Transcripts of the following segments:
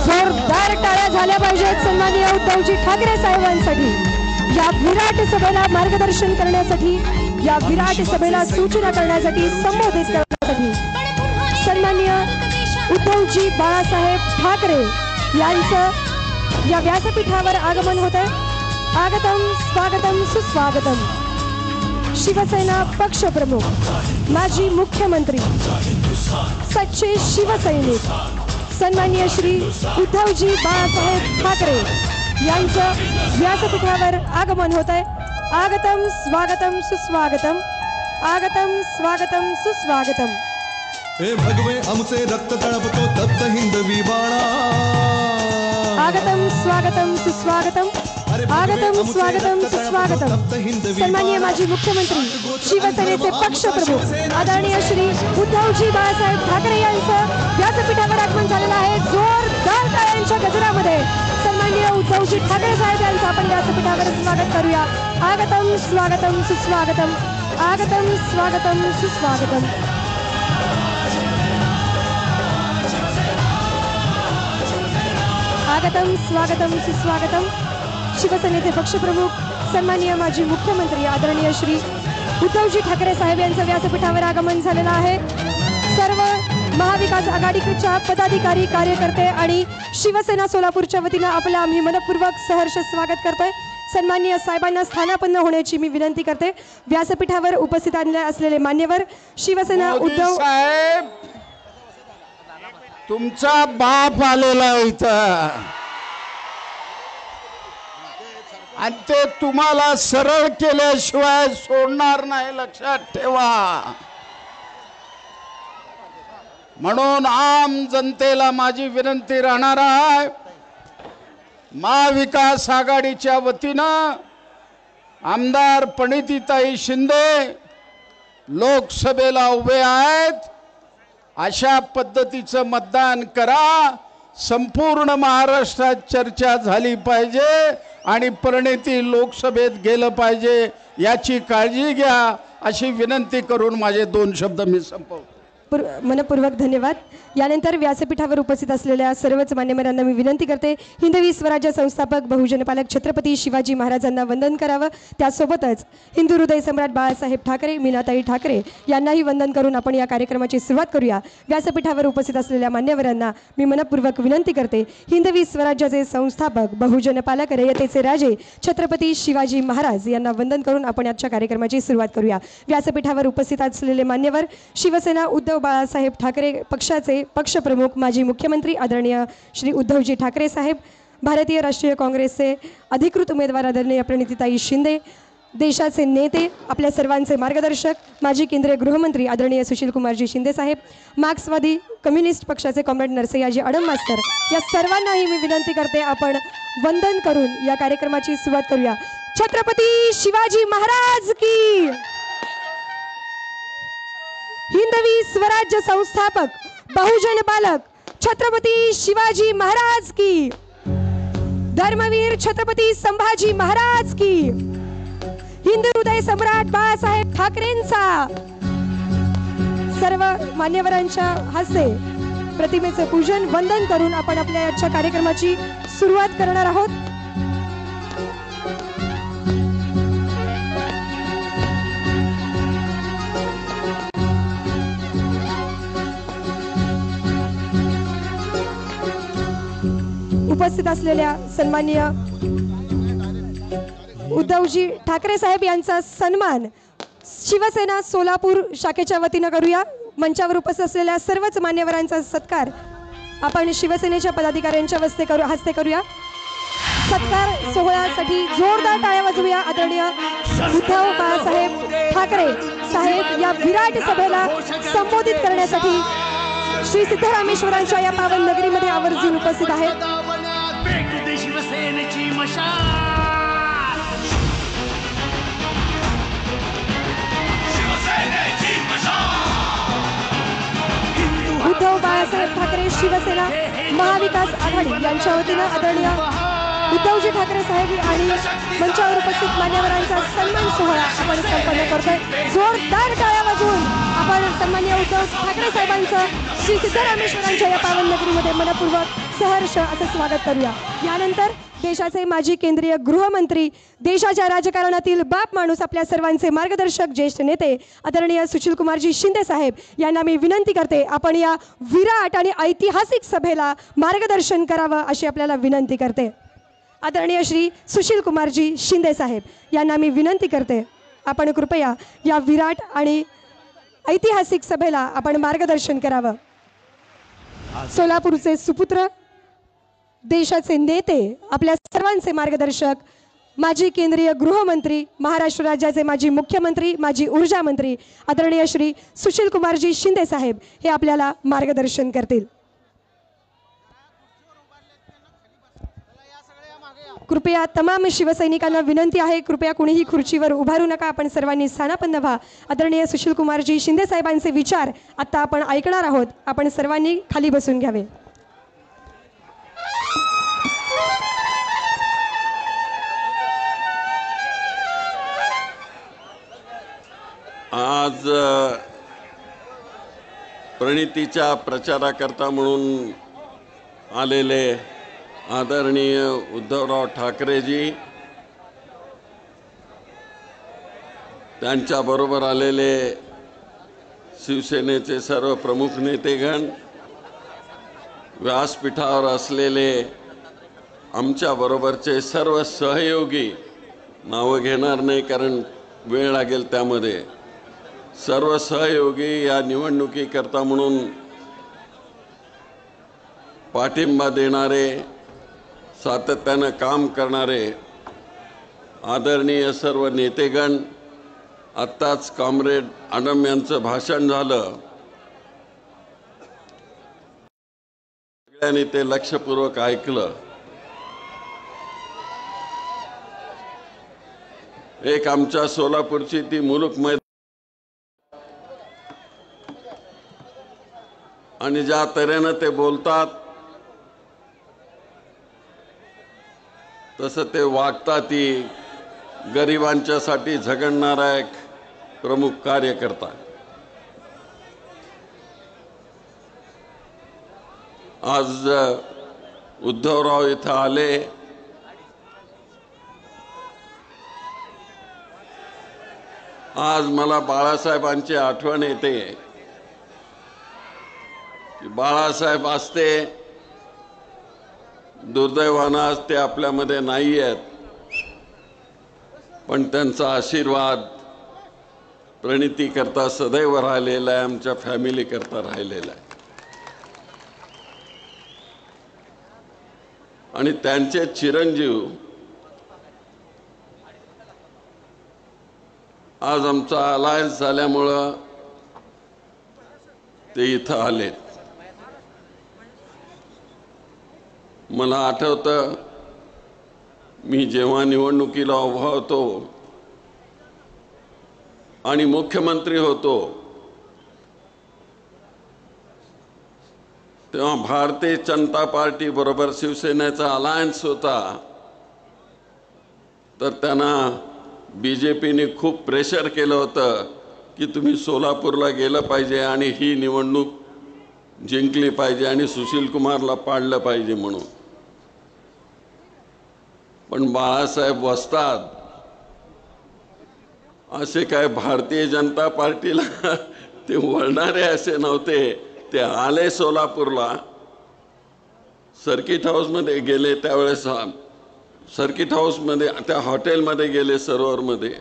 जोरदार टाळ्या झाल्या पाहिजेत सन्माननीय उद्धवजी ठाकरे साहेबांसाठी, या विराट सभेला मार्गदर्शन करण्यासाठी, या विराट सभेला सूचना करण्यासाठी, संबोधित करण्यासाठी सन्माननीय उद्धवजी बाळासाहेब ठाकरे यांचं या व्यासपीठावर आगमन होत आहे। आगतम स्वागतम सुस्वागतम। शिवसेना पक्षप्रमुख, माजी मुख्यमंत्री, सच्चे शिवसैनिक सन्माननीय श्री उद्धवजी बाळासाहेब ठाकरे यांचं व्यासपीठावर आगमन होत आहे। आगतम स्वागतम सुस्वागतम, आगतम स्वागतम सुस्वागतम। हे भगवे आमचे रक्त तळपतो तप्त हिंदवी बाणा। आगतम स्वागतम सुस्वागतम, आगतम स्वागतम सुस्वागतम। सन्माननीय माजी मुख्यमंत्री, शिवसेनेचे पक्षप्रमुख आदरणीय श्री उद्धवजी बाळासाहेब ठाकरे यांचं व्यासपीठावर आगमन झालेलं आहे। जोरदार टाळ्यांच्या गजरामध्ये सन्माननीय उद्धवजी ठाकरे साहेब यांचं आपण व्यासपीठावर स्वागत करूया। आगतम स्वागतम सुस्वागतम, आगतम स्वागतम सुस्वागतम। आगतम स्वागतम सुस्वागतम। शिवसेनेचे पक्षप्रमुख सन्माननीय माजी मुख्यमंत्री आदरणीय श्री उद्धवजी ठाकरे साहेब यांचं व्यासपीठावर आगमन झालेलं आहे। सर्व महाविकास आघाडीच्या पदाधिकारी, कार्यकर्ते आणि शिवसेना सोलापूरच्या वतीने आपलं आम्ही मनपूर्वक सहर्ष स्वागत करतोय। सन्माननीय साहेबांना स्थानापन्न होण्याची मी विनंती करते। व्यासपीठावर उपस्थित असलेले मान्यवर, शिवसेना उद्धव साहेब, तुमचा बाप आलेला इथं आणि ते तुम्हाला सरळ केल्याशिवाय सोडणार नाही, लक्षात ठेवा। म्हणून आम जनतेला माझी विनंती राहणार आहे, महाविकास आघाडीच्या वतीनं आमदार प्रणितीताई शिंदे लोकसभेला उभे आहेत, अशा पद्धतीचं मतदान करा। संपूर्ण महाराष्ट्रात चर्चा झाली पाहिजे आणि प्रणिती लोकसभेत गेलं पाहिजे, याची काळजी घ्या, अशी विनंती करून माझे 2 शब्द मी संपवतो। मनपूर्वक धन्यवाद। यानंतर व्यासपीठावर उपस्थित असलेल्या सर्वच मान्यवरांना मी विनंती करते, हिंदवी स्वराज्य संस्थापक बहुजन पालक छत्रपती शिवाजी महाराजांना वंदन करावं। त्यासोबतच हिंदू हृदय सम्राट बाळासाहेब ठाकरे, मीनाताई ठाकरे यांनाही वंदन करून आपण या कार्यक्रमाची सुरुवात करूया। व्यासपीठावर उपस्थित असलेल्या मान्यवरांना मी मनपूर्वक विनंती करते, हिंदवी स्वराज्याचे संस्थापक बहुजन पालक रयतेचे राजे छत्रपती शिवाजी महाराज यांना वंदन करून आपण आजच्या कार्यक्रमाची सुरुवात करूया। व्यासपीठावर उपस्थित असलेले मान्यवर, शिवसेना उद्धव बाळासाहेब ठाकरे पक्षाचे पक्षप्रमुख, माजी मुख्यमंत्री आदरणीय श्री उद्धवजी ठाकरे साहेब, भारतीय राष्ट्रीय काँग्रेसचे अधिकृत उमेदवार आदरणीय प्रणितीताई शिंदे, देशाचे नेते, आपल्या सर्वांचे मार्गदर्शक, माजी केंद्रीय गृहमंत्री आदरणीय सुशीलकुमारजी शिंदे साहेब, मार्क्सवादी कम्युनिस्ट पक्षाचे कॉम्रेड नरसय्याजी आडम मास्तर, या सर्वांनाही मी विनंती करते आपण वंदन करून या कार्यक्रमाची सुरुवात करूया। छत्रपती शिवाजी महाराज की, हिंदवी स्वराज्य संस्थापक बहुजन पालक छत्रपती शिवाजी महाराज की, धर्मवीर छत्रपती संभाजी महाराज की, हिंदू हृदय सम्राट बाळासाहेब ठाकरेंचा। सर्व मान्यवरांच्या हस्ते प्रतिमेचे पूजन वंदन करून आपण आपल्या आजच्या कार्यक्रमाची सुरुवात करणार आहोत। उपस्थित असलेल्या सन्माननीय उद्धवजी ठाकरे साहेब यांचा सन्मान शिवसेना सोलापूर शाखेच्या वतीने करूया। मंचावर उपस्थित असलेल्या सर्वच मान्यवरांचा सत्कार आपण शिवसेनेच्या पदाधिकाऱ्यांच्या हस्ते करूया। सत्कार सोहळ्यासाठी जोरदार टाळ्या वाजवूया। आदरणीय उद्धव बाळासाहेब ठाकरे साहेब या विराट सभेला संबोधित करण्यासाठी श्री सिद्धरामेश्वरांच्या या पावन नगरीमध्ये आवर्जून उपस्थित आहेत। शिवसेनेची मशाल, शिवसेनेची मशाल। उद्धव बाळासाहेब ठाकरे शिवसेना महाविकास आघाडी यांच्या वतीने आदरणीय उद्धवजी ठाकरे साहेब आणि मंचावर उपस्थित मान्यवरांचा सन्मान सोहळा आपण संपन्न करतोय। जोरदार टाळ्या वाजवून आपण सन्माननीय उद्धव ठाकरे साहेबांचं श्री सिद्धरामेश्वरांच्या या पावन नगरीमध्ये मनपूर्वक सहर्ष असं स्वागत करूया. यानंतर देशाचे माजी केंद्रीय गृहमंत्री, देशाच्या राजकारणातील बाप माणूस, आपल्या सर्वांचे मार्गदर्शक, ज्येष्ठ नेते आदरणीय सुशीलकुमारजी शिंदे साहेब यांना मी विनंती करते, आपण या विराट आणि ऐतिहासिक सभेला मार्गदर्शन करावं अशी आपल्याला विनंती करते. आदरणीय श्री सुशीलकुमारजी शिंदे साहेब यांना मी विनंती करते, आपण कृपया या विराट आणि ऐतिहासिक सभेला आपण मार्गदर्शन करावं. सोलापूरचे सुपुत्र, देशाचे नेते, आपल्या सर्वांचे मार्गदर्शक, माजी केंद्रीय गृहमंत्री, महाराष्ट्र राज्याचे माजी मुख्यमंत्री, माजी ऊर्जा मंत्री आदरणीय श्री सुशीलकुमारजी शिंदे साहेब हे आपल्याला मार्गदर्शन करतील. कृपया तमाम शिवसैनिकांना विनंती आहे, कृपया कुणीही खुर्चीवर उभारू नका, आपण सर्वांनी स्थानापन्न व्हा. आदरणीय सुशीलकुमारजी शिंदे साहेबांचे विचार आता आपण ऐकणार आहोत, आपण सर्वांनी खाली बसून घ्यावे. आज प्रणितीच्या प्रचाराकरता म्हणून आलेले आदरणीय उद्धवराव ठाकरेजी, त्यांच्याबरोबर आलेले शिवसेनेचे सर्व प्रमुख नेतेगण, व्यासपीठावर असलेले आमच्याबरोबरचे सर्व सहयोगी, नावं घेणार नाही कारण वेळ लागेल त्यामध्ये, सर्व सहयोगी या निवडणुकीकरता म्हणून पाठिंबा देणारे, सातत्यानं काम करणारे आदरणीय सर्व नेतेगण, आत्ताच कॉम्रेड आडम यांचं भाषण झालं, सगळ्यांनी ते लक्षपूर्वक ऐकलं. एक आमच्या सोलापूरची ती मुलुक मैदान आणि ज्या तऱ्हेनं ते बोलतात तसं ते वागतात, ती गरिबांच्यासाठी झगडणारा एक प्रमुख कार्यकर्ता. आज उद्धवराव इथं आले, आज मला बाळासाहेबांची आठवण येते की बाळासाहेब असते, दुर्दैवानं आज ते आपल्यामध्ये नाही आहेत, पण त्यांचा आशीर्वाद प्रणिती करता सदैव राहिलेला आहे, आमच्या फॅमिली करता राहिलेला आहे. आणि त्यांचे चिरंजीव आज आमचा अलायन्स झाल्यामुळं ते इथं आलेत. मला आठवतं, मी जेव्हा निवडणुकीला उभा होतो आणि मुख्यमंत्री होतो तेव्हा भारतीय जनता पार्टी बरोबर शिवसेनेचा अलायन्स होता, तर त्यांना बीजेपीने खूप प्रेशर केलं होतं की तुम्ही सोलापूरला गेलं पाहिजे आणि ही निवडणूक जिंकली पाहिजे आणि सुशील कुमारला पाडलं पाहिजे म्हणून. पण बाळासाहेब वस्ताद असे काय भारतीय जनता पार्टीला ते वळणारे असे नव्हते. ते आले सोलापूरला, सर्किट हाऊसमध्ये गेले, त्यावेळेस सर्किट हाऊसमध्ये त्या हॉटेलमध्ये गेले, सरोवरमध्ये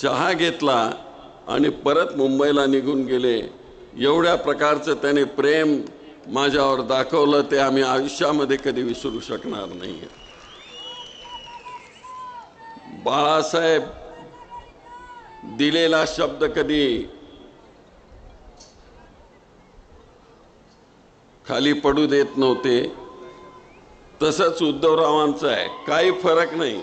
चहा घेतला आणि परत मुंबईला निघून गेले. एवढ्या प्रकारचं त्याने प्रेम माझ्यावर दाखवलं, ते आम्ही आयुष्यामध्ये कधी विसरू शकणार नाही. बाळासाहेब दिलेला शब्द कधी खाली पडू देत नव्हते. तसंच उद्धवरावांचं आहे, काही फरक नाही.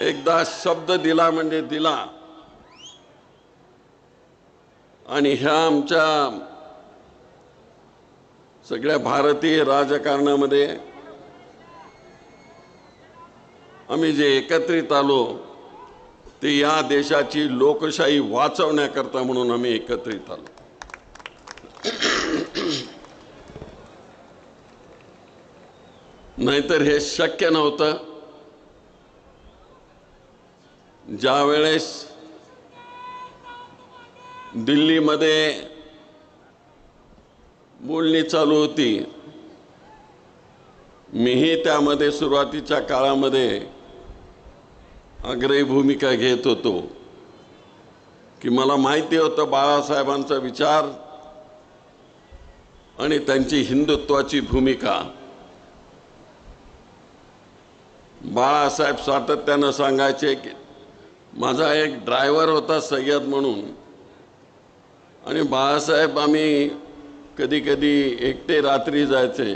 एकदा शब्द दिला म्हणजे दिला. आणि ह्या आमच्या सगळ्या भारतीय राजकारणामध्ये आम्ही जे एकत्रित आलो ते या देशाची लोकशाही वाचवण्याकरता म्हणून आम्ही एकत्रित आलो. नाहीतर हे शक्य नव्हतं. ज्या वेळेस दिल्लीमध्ये बोलणी चालू होती, मीही त्यामध्ये सुरुवातीच्या काळामध्ये आग्रही भूमिका घेत होतो की मला माहिती होतं बाळासाहेबांचा विचार आणि त्यांची हिंदुत्वाची भूमिका. बाळासाहेब सातत्यानं सांगायचे की माझा एक ड्रायव्हर होता सय्यद म्हणून, आणि बाळासाहेब आम्ही कधी कधी एकटे रात्री जायचे,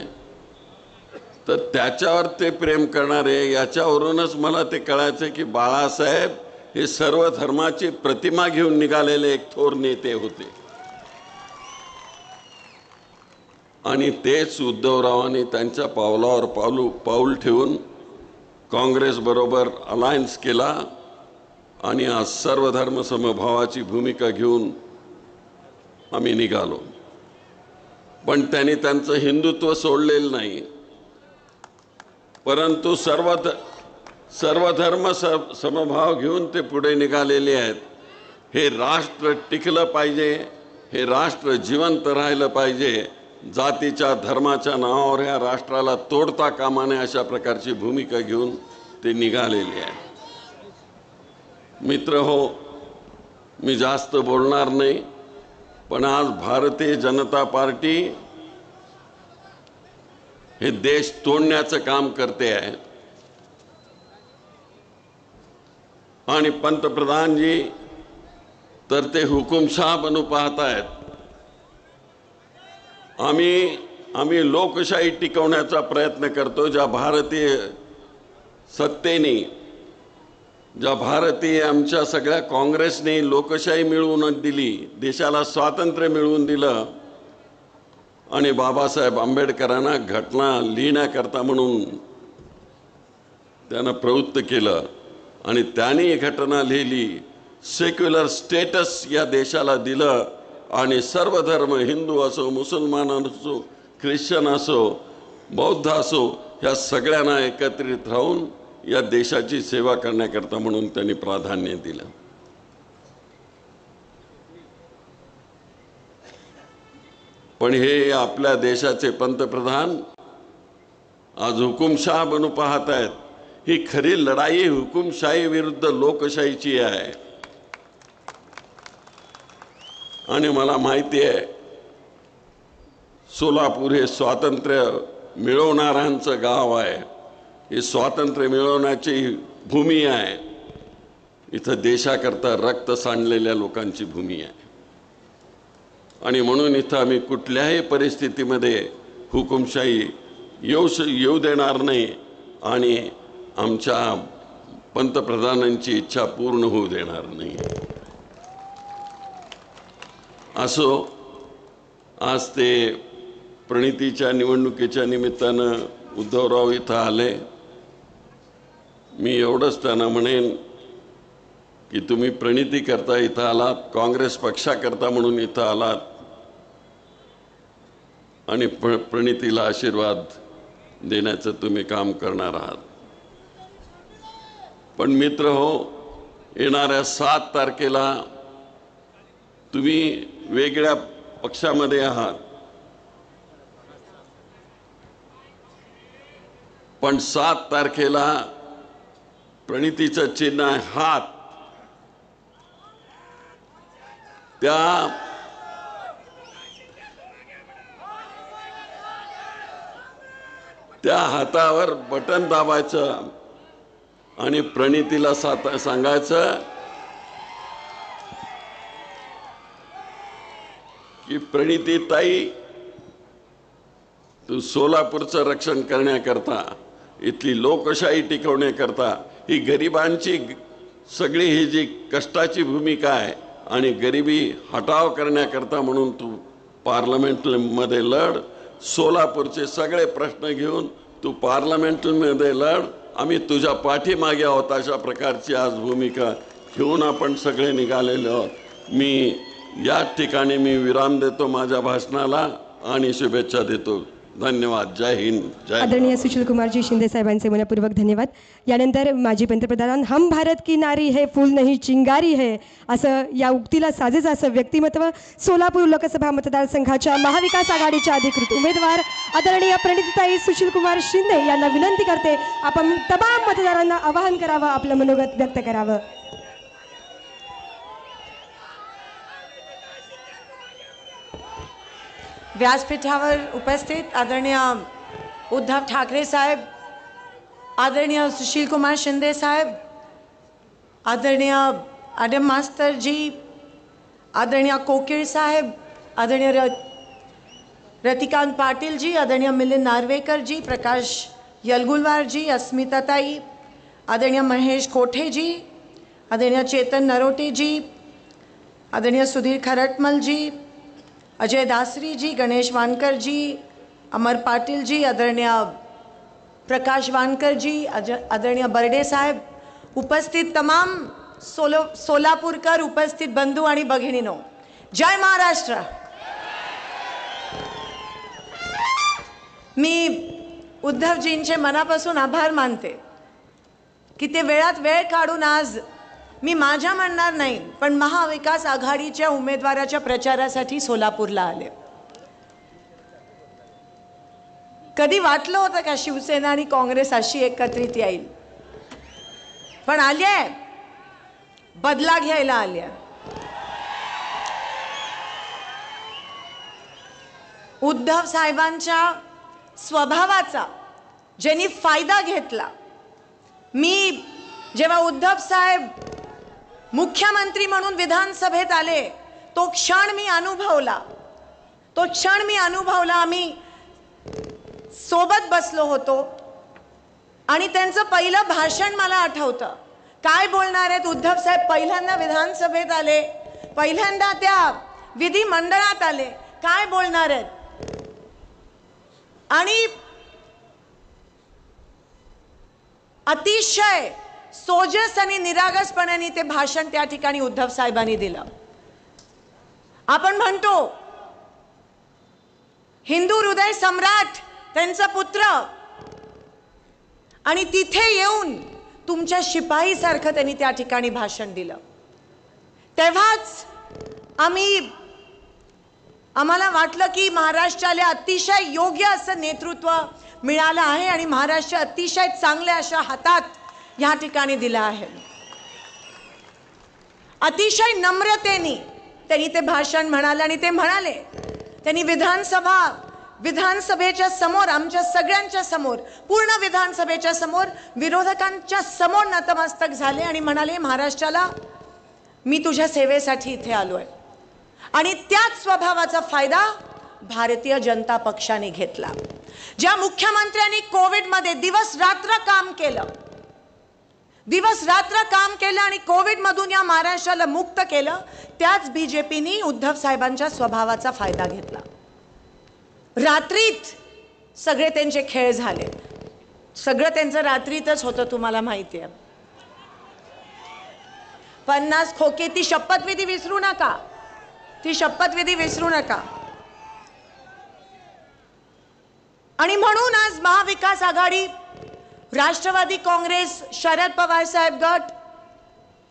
तर त्याच्यावर ते प्रेम करणारे, याच्यावरूनच मला ते कळायचे की बाळासाहेब हे सर्व धर्माची प्रतिमा घेऊन निघालेले एक थोर नेते होते. आणि तेच उद्धवरावांनी त्यांच्या पावलावर पाऊल ठेवून काँग्रेस बरोबर अलायन्स केला आणि आज सर्व धर्म समभावाची भूमिका घेऊन आम्ही निघालो. पण त्यांनी त्यांचं हिंदुत्व सोडलेलं नाही, परंतु सर्व धर्म समभाव घेऊन ते पुढे निघालेले आहेत. हे राष्ट्र टिकलं पाहिजे, हे राष्ट्र जिवंत राहिलं पाहिजे, जातीच्या धर्माच्या नावावर या राष्ट्राला तोडता कामा नये अशा प्रकारची भूमिका घेऊन ते निघालेले आहेत. मित्र हो, मी जास्त बोलणार नाही, पण आज भारतीय जनता पार्टी हे देश तोडण्याचं काम करते आहे. आणि पंतप्रधानजी तर ते हुकुमशाह बनू पाहत आहेत. आम्ही लोकशाही टिकवण्याचा प्रयत्न करतो. ज्या भारतीय सत्तेने, ज्या भारतीय आमच्या सगळ्या काँग्रेसने लोकशाही मिळवून दिली, देशाला स्वातंत्र्य मिळवून दिलं, आणि बाबासाहेब आंबेडकरांना घटना लिहिण्याकरता म्हणून त्यांना प्रवृत्त केलं, आणि त्यांनी घटना लिहिली, सेक्युलर स्टेटस या देशाला दिलं, आणि सर्व धर्म, हिंदू असो, मुसलमान असो, ख्रिश्चन असो, बौद्ध असो, ह्या सगळ्यांना एकत्रित राहून या देशाची सेवा करण्याकरता म्हणून त्यांनी प्राधान्य दिलं. पण हे आपल्या देशाचे पंतप्रधान आज हुकुमशाह बनू पाहत आहेत. ही खरी लढाई हुकुमशाही विरुद्ध लोकशाहीची आहे. आणि मला माहिती आहे, सोलापूर हे स्वातंत्र्य मिळवणाऱ्यांचं गाव आहे. हे स्वातंत्र्य मिळवण्याची भूमी आहे. इथं देशाकरता रक्त सांडलेल्या लोकांची भूमी आहे. आणि म्हणून इथं आम्ही कुठल्याही परिस्थितीमध्ये हुकुमशाही येऊ देणार नाही, आणि आमच्या पंतप्रधानांची इच्छा पूर्ण होऊ देणार नाही. असो, आज ते प्रणितीच्या निवडणुकीच्या निमित्तानं उद्धवराव इथं आले. मी एवढंच त्यांना म्हणेन की तुम्ही प्रणिती करता इथं आलात, काँग्रेस पक्षाकरता म्हणून इथं आलात, आणि प्रणितीला आशीर्वाद देण्याचं तुम्ही काम करणार आहात. पण मित्र हो, येणाऱ्या 7 तारखेला तुम्ही वेगळ्या पक्षामध्ये आहात, पण 7 तारखेला प्रणितीचं चिन्ह आहे हात. त्या हातावर बटन दाबायचं आणि प्रणितीला सांगायचं की प्रणिती ताई, तू सोलापूरचं रक्षण करण्याकरता, इथली लोकशाही टिकवण्याकरता, ही गरिबांची सगळी ही जी कष्टाची भूमिका आहे आणि गरिबी हटाव करण्याकरता म्हणून तू पार्लमेंटमध्ये लढ. सोलापूरचे सगळे प्रश्न घेऊन तू पार्लमेंटमध्ये लढ. आम्ही तुझ्या पाठीमागे आहोत. अशा प्रकारची आज भूमिका घेऊन आपण सगळे निघालेलो आहोत. मी या ठिकाणी विराम देतो माझ्या भाषणाला आणि शुभेच्छा देतो. धन्यवाद. जय हिंद, जय आदरणीय सुशीलकुमारजी शिंदे साहेबांचे मनपूर्वक धन्यवाद. यानंतर माजी पंतप्रधान हम भारत की नारी है फूल नहीं चिंगारी है असं या उक्तीला साजेच असं व्यक्तिमत्व सोलापूर लोकसभा मतदारसंघाच्या महाविकास आघाडीच्या अधिकृत उमेदवार आदरणीय प्रणितीताई सुशीलकुमार शिंदे यांना विनंती करते, आपण तमाम मतदारांना आवाहन करावं, आपलं मनोगत व्यक्त करावं. व्यासपीठावर उपस्थित आदरणीय उद्धव ठाकरे साहेब, आदरणीय सुशीलकुमार शिंदे साहेब, आदरणीय आडम मास्तर जी, आदरणीय कोकिळ साहेब, आदरणीय रतिकांत पाटील जी, आदरणीय मिलिंद नार्वेकर जी, प्रकाश यलगुलवार जी, अस्मिताताई, आदरणीय महेश कोठे जी, आदरणीय चेतन नरोटे जी, आदरणीय सुधीर खरटमल जी, अजय दासरी जी, गणेश वानकर जी, अमर पाटिल जी, आदरणीय प्रकाश वानकर जी, आदरणीय बर्डे साहेब, उपस्थित तमाम सोलापूरकर, उपस्थित बंधू आणि भगिनीनो, जय महाराष्ट्र. मी उद्धवजींचे मनापासून आभार मानते की ते वेळात वेळ काढून आज, मी माझ्या म्हणणार नाही पण महाविकास आघाडीच्या उमेदवाराच्या प्रचारासाठी सोलापूरला आले. कधी वाटलं होतं का शिवसेना आणि काँग्रेस अशी एकत्रित येईल? पण आले, बदला घ्यायला आले. उद्धव साहेबांच्या स्वभावाचा ज्यांनी फायदा घेतला. मी जेव्हा उद्धव साहेब मुख्यमंत्री म्हणून विधानसभेत आले तो क्षण मी अनुभवला. आम्ही सोबत बसलो होतो आणि त्यांचं पहिलं भाषण मला आठवतं. काय बोलणार आहेत उद्धव साहेब? पहिल्यांदा विधानसभेत आले, पहिल्यांदा त्या विधिमंडळात आले, काय बोलणार आहेत? आणि अतिशय सोजस आणि निरागसपणाने ते भाषण त्या ठिकाणी उद्धव साहेबांनी दिलं. आपण म्हणतो हिंदू हृदय सम्राट त्यांचा पुत्र, आणि तिथे येऊन तुमच्या शिपाई सारखं त्यांनी त्या ठिकाणी भाषण दिलं. तेव्हाच आम्हाला वाटलं की महाराष्ट्राला अतिशय योग्य असं नेतृत्व मिळालं आहे आणि महाराष्ट्र अतिशय चांगल्या अशा हातात या ठिकाणी दिला आहे. अतिशय नम्रतेने त्यांनी ते भाषण म्हणाले आणि ते म्हणाले, त्यांनी विधानसभेच्या समोर, आमच्या सगळ्यांच्या समोर, पूर्ण विधानसभेच्या समोर, विरोधकांच्या समोर नतमस्तक झाले आणि म्हणाले, महाराष्ट्राला मी तुझ्या सेवेसाठी इथे आलोय. आणि त्याच स्वभावाचा फायदा भारतीय जनता पक्षाने घेतला. ज्या मुख्यमंत्र्यांनी कोविडमध्ये दिवस रात्र काम केलं आणि कोविडमधून या महाराष्ट्राला मुक्त केलं, त्याच बीजेपीने उद्धव साहेबांच्या स्वभावाचा फायदा घेतला. रात्रीत सगळे त्यांचे खेळ झाले, सगळं त्यांचं रात्रीतच होतं, तुम्हाला माहिती आहे. 50 खोके, ती शपथविधी विसरू नका. आणि म्हणून आज महाविकास आघाडी, राष्ट्रवादी काँग्रेस, शरद पवार साहेब गट,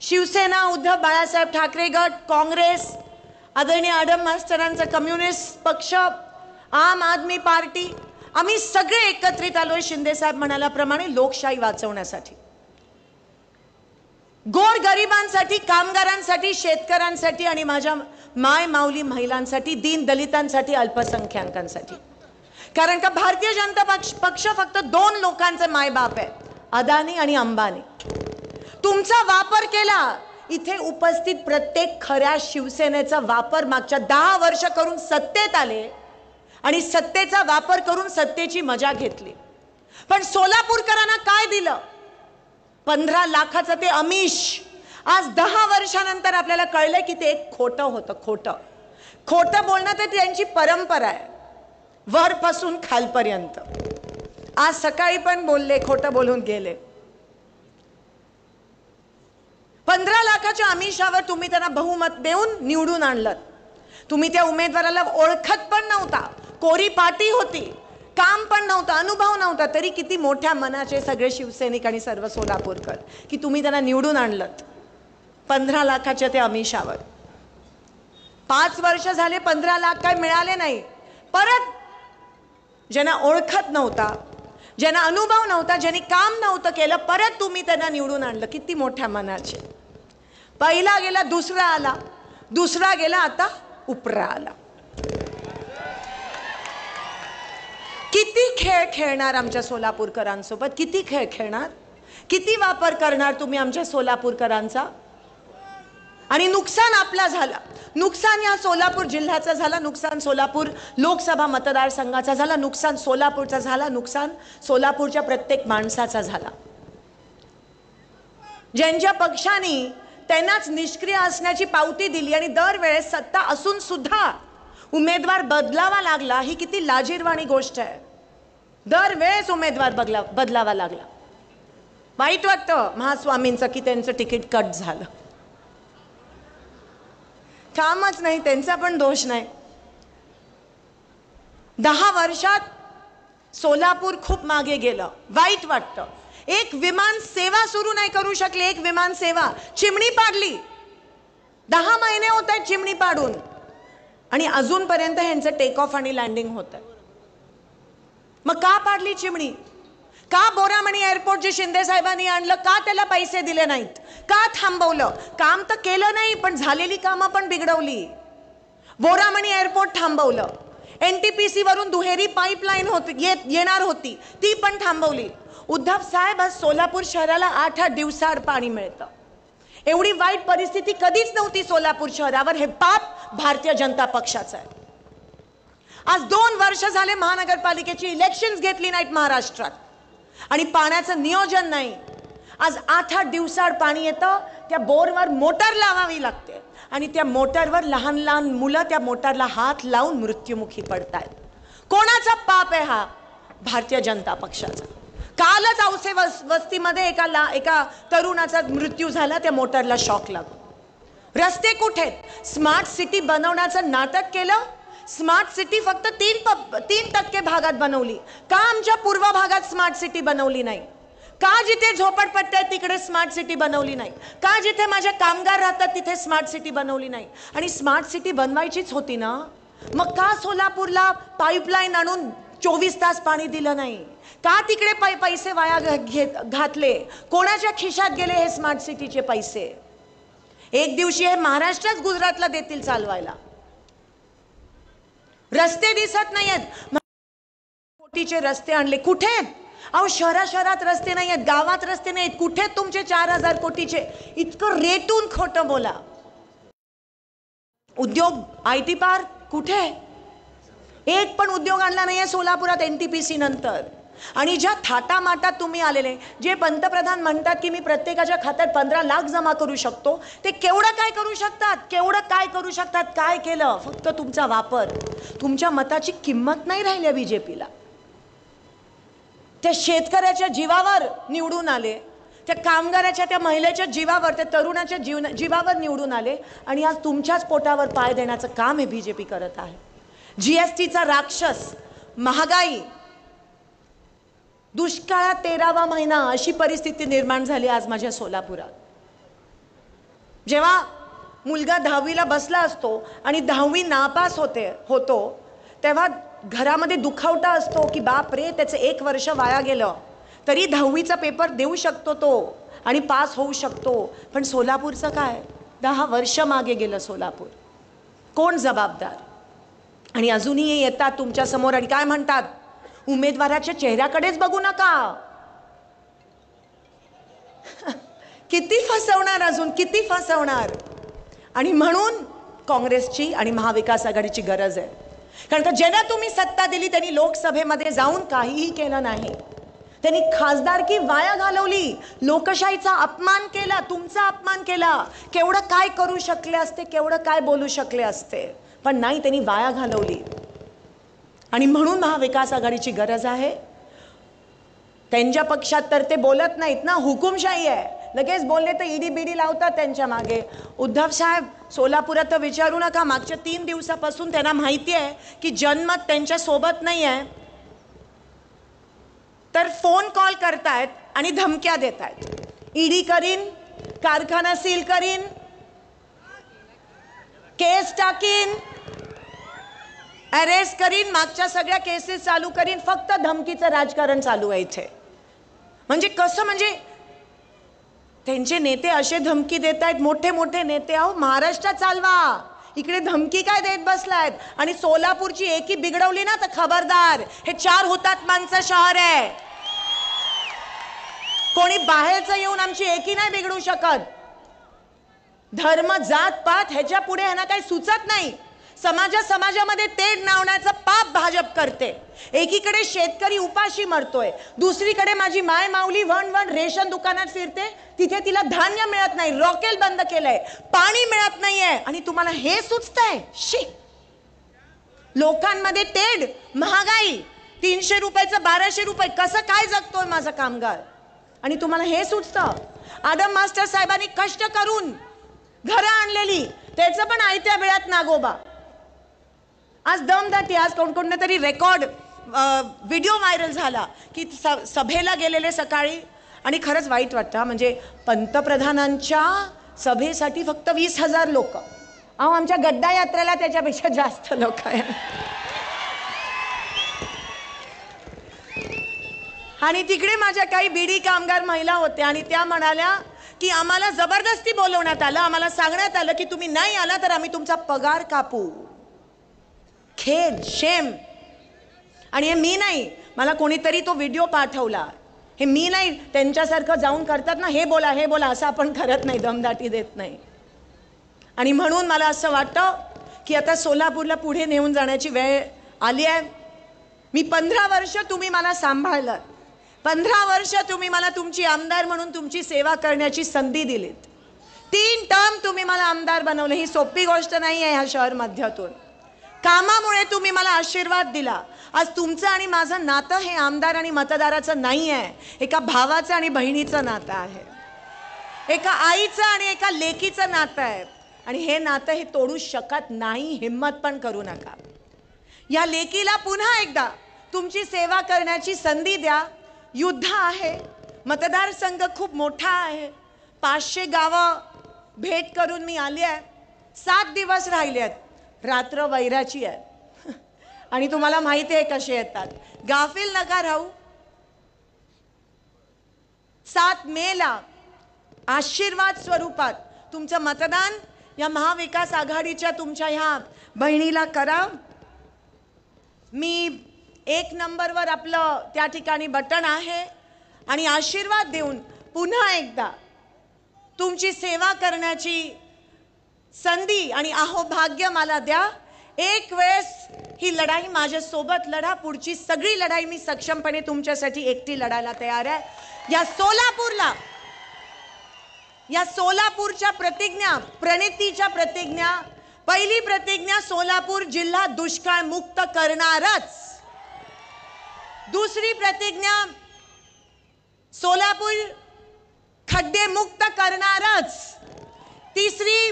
शिवसेना उद्धव बाळासाहेब ठाकरे गट, काँग्रेस, आदरणीय आडम मास्तरांचा कम्युनिस्ट पक्ष, आम आदमी पार्टी, आम्ही सगळे एकत्रित आलोय शिंदे साहेब म्हणाल्याप्रमाणे लोकशाही वाचवण्यासाठी, गोर गरिबांसाठी, कामगारांसाठी, शेतकऱ्यांसाठी आणि माझ्या माय माऊली महिलांसाठी, दीन दलितांसाठी, अल्पसंख्याकांसाठी. कारण का भारतीय जनता पक्ष फक्त 2 लोकांचे मायबाप आहे, अदानी आणि अंबानी. तुमचा वापर केला, इथे उपस्थित प्रत्येक खऱ्या शिवसेनेचा वापर मागच्या 10 वर्ष करून सत्तेत आले आणि सत्तेचा वापर करून सत्तेची मजा घेतली. पण सोलापूरकरांना काय दिलं? 15 लाखाचं ते आमिष. आज 10 वर्षानंतर आपल्याला कळलं की ते एक खोटं होतं. खोटं बोलणं तर त्यांची परंपरा आहे, वरपासून खालपर्यंत. आज सकाळी पण बोलले, खोटं बोलून गेले. 15 लाखाच्या आमिषावर तुम्ही त्यांना बहुमत देऊन निवडून आणलं. तुम्ही त्या उमेदवाराला ओळखत पण नव्हता, कोरी पाटी होती, काम पण नव्हतं, अनुभव नव्हता, तरी किती मोठ्या मनाचे सगळे शिवसैनिक आणि सर्व सोलापूरकर की तुम्ही त्यांना निवडून आणलं 15 लाखाच्या त्या आमिषावर. 5 वर्ष झाले 15 लाख काय मिळाले नाही. परत ज्यांना ओळखत नव्हता, ज्यांना अनुभव नव्हता, ज्यांनी काम नव्हतं केलं, परत तुम्ही त्यांना निवडून आणलं. किती मोठ्या मनाचे. पहिला गेला, दुसरा आला, दुसरा गेला, आता उपरा आला. किती खेळ खेळणार आमच्या सोलापूरकरांसोबत, किती खेळ खेळणार, किती वापर करणार तुम्ही आमच्या सोलापूरकरांचा. आणि नुकसान आपला झाला, नुकसान या सोलापूर जिल्ह्याचा झाला, नुकसान सोलापूर लोकसभा मतदारसंघाचा झाला, नुकसान सोलापूरचा झाला, नुकसान सोलापूरच्या प्रत्येक माणसाचा झाला. ज्यांच्या पक्षाने त्यांनाच निष्क्रिय असण्याची पावती दिली आणि दरवेळेस सत्ता असून सुद्धा उमेदवार बदलावा लागला, ही किती लाजिरवाणी गोष्ट आहे. दरवेळेस उमेदवार बदलावा लागला. वाईट वाटतं महास्वामींचं की त्यांचं तिकीट कट झालं. कामच नाही, त्यांचा पण दोष नाही. 10 वर्षात सोलापूर खूप मागे गेलं. वाईट वाटतं. एक विमान सेवा सुरू नाही करू शकले. एक विमान सेवा चिमणी पाडली. 10 महिने होत आहेत चिमणी पाडून आणि अजूनपर्यंत ह्यांचं टेक ऑफ आणि लँडिंग होत आहे. मग का पाडली चिमणी? का बोरामणी एअरपोर्ट जे शिंदे साहेबांनी आणलं, का त्याला पैसे दिले नाहीत, का थांबवलं? काम तर केलं नाही, पण झालेली कामं पण बिघडवली. बोरामणी एअरपोर्ट थांबवलं. NTPC वरून दुहेरी पाईपलाईन येणार होती, ती पण थांबवली. उद्धव साहेब, आज सोलापूर शहराला 8-8 दिवसाआड पाणी मिळतं. एवढी वाईट परिस्थिती कधीच नव्हती सोलापूर शहरावर. हे पाप भारतीय जनता पक्षाचं आहे. आज 2 वर्ष झाले महानगरपालिकेची इलेक्शन्स घेतली नाहीत महाराष्ट्रात आणि पाण्याचं नियोजन नाही. आज 8-8 दिवसाआड पाणी येतं. त्या बोरवर मोटर लावावी लागते आणि त्या मोटरवर लहान लहान मुलं त्या मोटरला हात लावून मृत्युमुखी पडतायत. कोणाचा पाप आहे हा? भारतीय जनता पक्षाचा. कालच औसे वस्तीमध्ये एका तरुणाचा मृत्यू झाला त्या मोटरला शॉक लागून. रस्ते कुठे? स्मार्ट सिटी बनवण्याचं नाटक केलं. स्मार्ट सिटी फक्त 3% भागात बनवली. का आमच्या पूर्व भागात स्मार्ट सिटी बनवली नाही? का जिथे झोपडपट्ट्या आहेत तिकडे स्मार्ट सिटी बनवली नाही? का जिथे माझे कामगार राहतात तिथे स्मार्ट सिटी बनवली नाही? आणि स्मार्ट सिटी बनवायचीच होती ना, मग का सोलापूरला पाईपलाईन आणून 24 तास पाणी दिलं नाही? का तिकडे पैसे वाया घातले? कोणाच्या खिशात गेले हे स्मार्ट सिटीचे पैसे? एक दिवशी हे महाराष्ट्रच गुजरातला देतील चालवायला. रस्ते दिसत नाहीयेत. कोटीचे रस्ते आणले, कुठे आहेत? अहो शहरात रस्ते नाही आहेत, गावात रस्ते नाहीत. कुठे तुमचे 4000 कोटीचे? इतकं रेटून खोटं बोला. उद्योग IT पार्क कुठे? एक पण उद्योग आणला नाहीये सोलापुरात NTPC नंतर. आणि ज्या थाटामाटात तुम्ही आलेले, जे पंतप्रधान म्हणतात की मी प्रत्येकाच्या खात्यात 15 लाख जमा करू शकतो, ते केवढं काय करू शकतात? केवढं काय करू शकतात? काय केलं? फक्त तुमचा वापर. तुमच्या मताची किंमत नाही राहिली BJPला. त्या शेतकऱ्याच्या जीवावर निवडून आले, त्या कामगाराच्या, त्या महिलेच्या जीवावर, त्या तरुणाच्या जीवावर निवडून आले आणि आज तुमच्याच पोटावर पाय देण्याचं काम हे BJP करत आहे. GSTचा राक्षस, महागाई, दुष्काळात 13वा महिना, अशी परिस्थिती निर्माण झाली आज माझ्या सोलापुरात. जेव्हा मुलगा 10वीला बसला असतो आणि 10वी नापास होतो तेव्हा घरामध्ये दुखावटा असतो की बाप रे, त्याचं 1 वर्ष वाया गेलं. तरी 10वीचा पेपर देऊ शकतो तो आणि पास होऊ शकतो. पण सोलापूरचं काय? 10 वर्ष मागे गेलं सोलापूर. कोण जबाबदार? आणि अजूनही येतात तुमच्या समोर आणि काय म्हणतात? उमेदवाराच्या चेहऱ्याकडेच बघू नका. किती फसवणार, अजून किती फसवणार? आणि म्हणून काँग्रेसची आणि महाविकास आघाडीची गरज आहे. कारण का ज्यांना तुम्ही सत्ता दिली त्यांनी लोकसभेमध्ये जाऊन काहीही केलं नाही. त्यांनी खासदारकी वाया घालवली, लोकशाहीचा अपमान केला, तुमचा अपमान केला. केवढं काय करू शकले असते, केवढं काय बोलू शकले असते, पण नाही, त्यांनी वाया घालवली. आणि म्हणून महाविकास आघाडीची गरज आहे. त्यांच्या पक्षात तर ते बोलत नाहीत ना, हुकुमशाही आहे. लगेच बोलले तर ईडी बीडी लावतात त्यांच्या मागे. उद्धव साहेब सोलापुरात तर विचारू नका, मागच्या 3 दिवसापासून त्यांना माहिती आहे की जनमत त्यांच्या सोबत नाही आहे, तर फोन कॉल करतायत आणि धमक्या देत आहेत. ईडी करीन, कारखाना सील करीन, केस टाकीन, अरेस्ट करीन, मागच्या सगळ्या केसेस चालू करीन. फक्त धमकीचं राजकारण चालू आहे इथे. म्हणजे कसं, म्हणजे त्यांचे नेते असे धमकी देत आहेत, मोठे मोठे नेते. अहो महाराष्ट्र चालवा, इकडे धमकी काय देत बसलायत. आणि सोलापूरची एकी बिघडवली ना तर खबरदार, हे 4 हुतात्म्यांचं शहर आहे. कोणी बाहेरचं येऊन आमची एकी नाही बिघडू शकत. धर्म, जात पात ह्याच्या पुढे ह्यांना काही सुचत नाही. समाजामध्ये तेढ नावण्याचं पाप भाजप करते. एकीकडे शेतकरी उपाशी मरतोय, दुसरीकडे माझी माय माऊली वण रेशन दुकानात फिरते, तिथे तिला धान्य मिळत नाही, रॉकेल बंद केलंय, पाणी मिळत नाहीये, आणि तुम्हाला हे सुचतंय. शी, लोकांमध्ये तेढ, महागाई, 300 रुपयाचं 1200 रुपये, कसं काय जगतोय माझा कामगार, आणि तुम्हाला हे सुचतं. आदम मास्टर साहेबांनी कष्ट करून घरं आणलेली, त्याचं पण आयत्या वेळात नागोबा. आज दमदाटी, आज कोणकोणत्या तरी रेकॉर्ड व्हिडिओ व्हायरल झाला की सभेला गेलेले सकाळी, आणि खरंच वाईट वाटतं. म्हणजे पंतप्रधानांच्या सभेसाठी फक्त 20,000 लोक. अहो आमच्या गड्डा यात्रेला त्याच्यापेक्षा जास्त लोक आहे. आणि तिकडे माझ्या काही बीडी कामगार महिला होत्या आणि त्या म्हणाल्या की आम्हाला जबरदस्ती बोलवण्यात आलं, आम्हाला सांगण्यात आलं की तुम्ही नाही आला तर आम्ही तुमचा पगार कापू. खेद, शेम. आणि हे मी नाही, मला कोणीतरी तो व्हिडिओ पाठवला. हे मी नाही, त्यांच्यासारखं जाऊन करतात ना, हे बोला हे बोला, असं आपण करत नाही, दमदाटी देत नाही. आणि म्हणून मला असं वाटतं की आता सोलापूरला पुढे नेऊन जाण्याची वेळ आली आहे. मी 15 वर्ष तुम्ही मला सांभाळलं, 15 वर्ष तुम्ही मला तुमची आमदार म्हणून तुमची सेवा करण्याची संधी दिलीत. 3 टर्म तुम्ही मला आमदार बनवलं. ही सोपी गोष्ट नाही आहे. ह्या शहर मध्यातून कामामुळे तुम्ही मला आशीर्वाद दिला. आज तुमचं आणि माझं नातं हे आमदार आणि मतदाराचं नाही आहे, एका भावाचं आणि बहिणीचं नातं आहे, एका आईचं आणि एका लेकीचं नातं आहे. आणि हे नातं हे तोडू शकत नाही. हिम्मत पण करू नका. या लेकीला पुन्हा एकदा तुमची सेवा करण्याची संधी द्या. युद्ध आहे, मतदारसंघ खूप मोठा आहे, 500 गावं भेट करून मी आली आहे. 7 दिवस राहिले आहेत, रात्र वैराची आहे. आणि तुम्हाला माहिती आहे कसे येतात. गाफील नका राहू. 7 मेला आशीर्वाद स्वरूपात तुमचं मतदान या महाविकास आघाडीच्या तुमच्या ह्या बहिणीला करा. मी 1 नंबरवर आपलं त्या ठिकाणी बटन आहे, आणि आशीर्वाद देऊन पुन्हा एकदा तुमची सेवा करण्याची संधी आणि भाग्य मला द्या. एक वेळेस ही लढाई माझ्या सोबत लढा, पुढची सगळी लढाई मी सक्षमपणे तुमच्यासाठी एकटी लढायला तयार आहे. या सोलापूरच्या प्रतिज्ञा, प्रणितीच्या प्रतिज्ञा, पहिली प्रतिज्ञा सोलापूर जिल्हा दुष्काळ मुक्त करणारच. दुसरी प्रतिज्ञा सोलापूर खड्डे मुक्त करणारच. तिसरी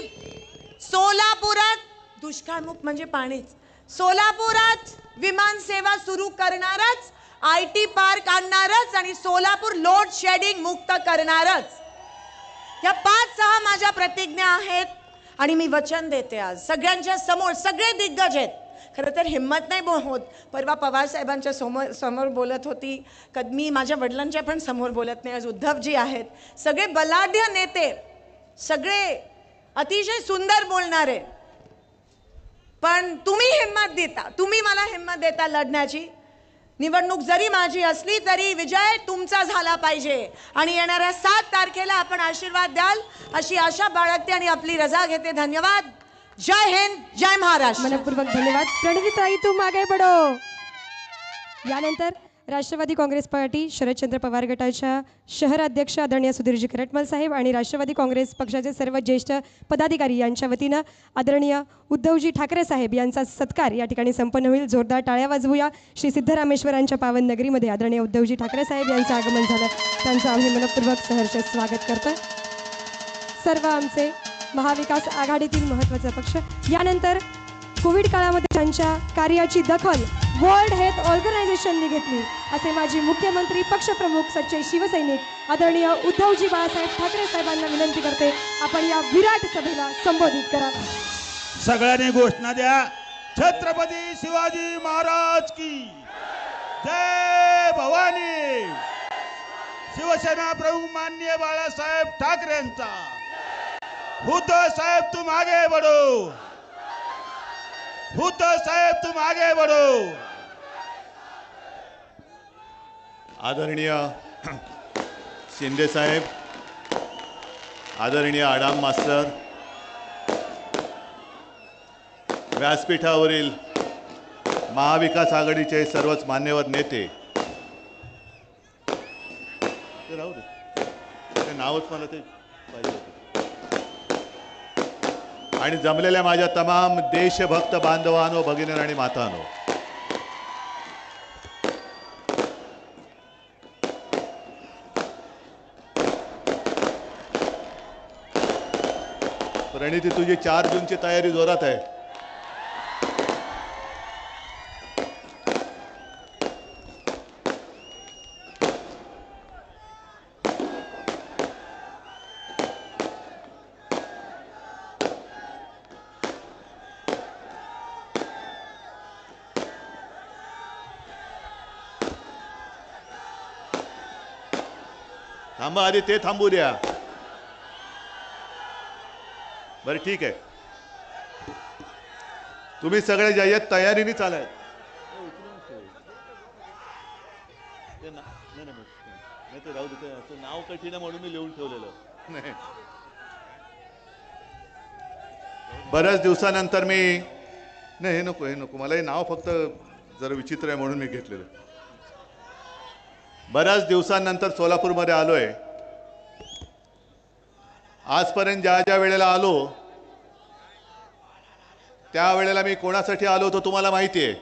सोलापुरात दुष्काळमुक्त म्हणजे पाणीच, सोलापुरात विमान सेवा सुरू करणारच, IT पार्क आणणारच, आणि सोलापूर लोड शेडिंग मुक्त करणारच. या 5-6 माझ्या प्रतिज्ञा आहेत. आणि मी वचन देते आज सगळ्यांच्या समोर, सगळे दिग्गज आहेत. खरं तर हिम्मत नाही होत. परवा पवार साहेबांच्या समोर बोलत होती, मी माझ्या वडिलांच्या पण समोर बोलत नाही. आज उद्धवजी आहेत, सगळे बलाढ्य नेते, सगळे अतिशय सुंदर बोलणारे. पण तुम्ही हिम्मत देता, तुम्ही मला हिम्मत देता लढण्याची. निवडणूक जरी माझी असली तरी विजय तुमचा झाला पाहिजे. आणि येणाऱ्या 7 तारखेला आपण आशीर्वाद द्याल अशी आशा बाळगते आणि आपली रजा घेते. धन्यवाद. जय हिंद, जय महाराष्ट्र. मनपूर्वक धन्यवाद. प्रणितीताई तुम आगे बढ़ो. यानंतर राष्ट्रवादी काँग्रेस पार्टी शरदचंद्र पवार गटाच्या शहराध्यक्ष आदरणीय सुधीरजी खरटमल साहेब आणि राष्ट्रवादी काँग्रेस पक्षाचे सर्व ज्येष्ठ पदाधिकारी यांच्या वतीनं आदरणीय उद्धवजी ठाकरे साहेब यांचा सत्कार या ठिकाणी संपन्न होईल. जोरदार टाळ्या वाजवूया. श्री सिद्धरामेश्वरांच्या पावन नगरीमध्ये आदरणीय उद्धवजी ठाकरे साहेब यांचं आगमन झालं. त्यांचं आम्ही मनपूर्वक सहर्ष स्वागत करतो. सर्व आमचे महाविकास आघाडीतील महत्त्वाचा पक्ष. यानंतर कोविड काळामध्ये त्यांच्या कार्याची दखल वर्ल्ड हेल्थ ऑर्गनायझेशनने घेतली असे माजी मुख्यमंत्री पक्षप्रमुख सच्चे शिवसैनिक आदरणीय उद्धवजी बाळासाहेब ठाकरे साहेबांना विनंती करते, आपण या विराट सभेला संबोधित करा. सगळ्यांनी घोषणा द्या. छत्रपती शिवाजी महाराज की जय. भवानी. शिवसेना प्रमुख माननीय बाळासाहेब ठाकरेंचा. उद्धव साहेब तुम आगे बढ़ो. उद्धव साहेब तुम आगे बढ़ो. आदरणीय शिंदे साहेब, आदरणीय आडाम मास्टर, व्यासपीठावरील महाविकास आघाडीचे सर्वच मान्यवर नेते, ते राहू दे, ते नावच मला ते पाहिजे होते, आणि जमलेल्या माझ्या तमाम देशभक्त बांधवांनो, भगिनी आणि मातांनो, प्रणिती तुझी 4 जूनची तयारी जोरात आहे. थांबा, आधी ते थांबू द्या. बरं ठीक आहे, तुम्ही सगळे ज्या तयारीने चालाय. नाही ते राहू दे, नाव कठीण आहे म्हणून मी लिहून ठेवलेलं नाही. बऱ्याच दिवसानंतर मी नाही, हे नको, हे नको मला, हे नाव फक्त जरा विचित्र आहे म्हणून मी घेतलेलं. बऱ्याच दिवसांनंतर सोलापूरमध्ये आलोय. आजपर्यंत ज्या ज्या वेळेला आलो त्यावेळेला मी कोणासाठी आलो होतो तुम्हाला माहिती आहे,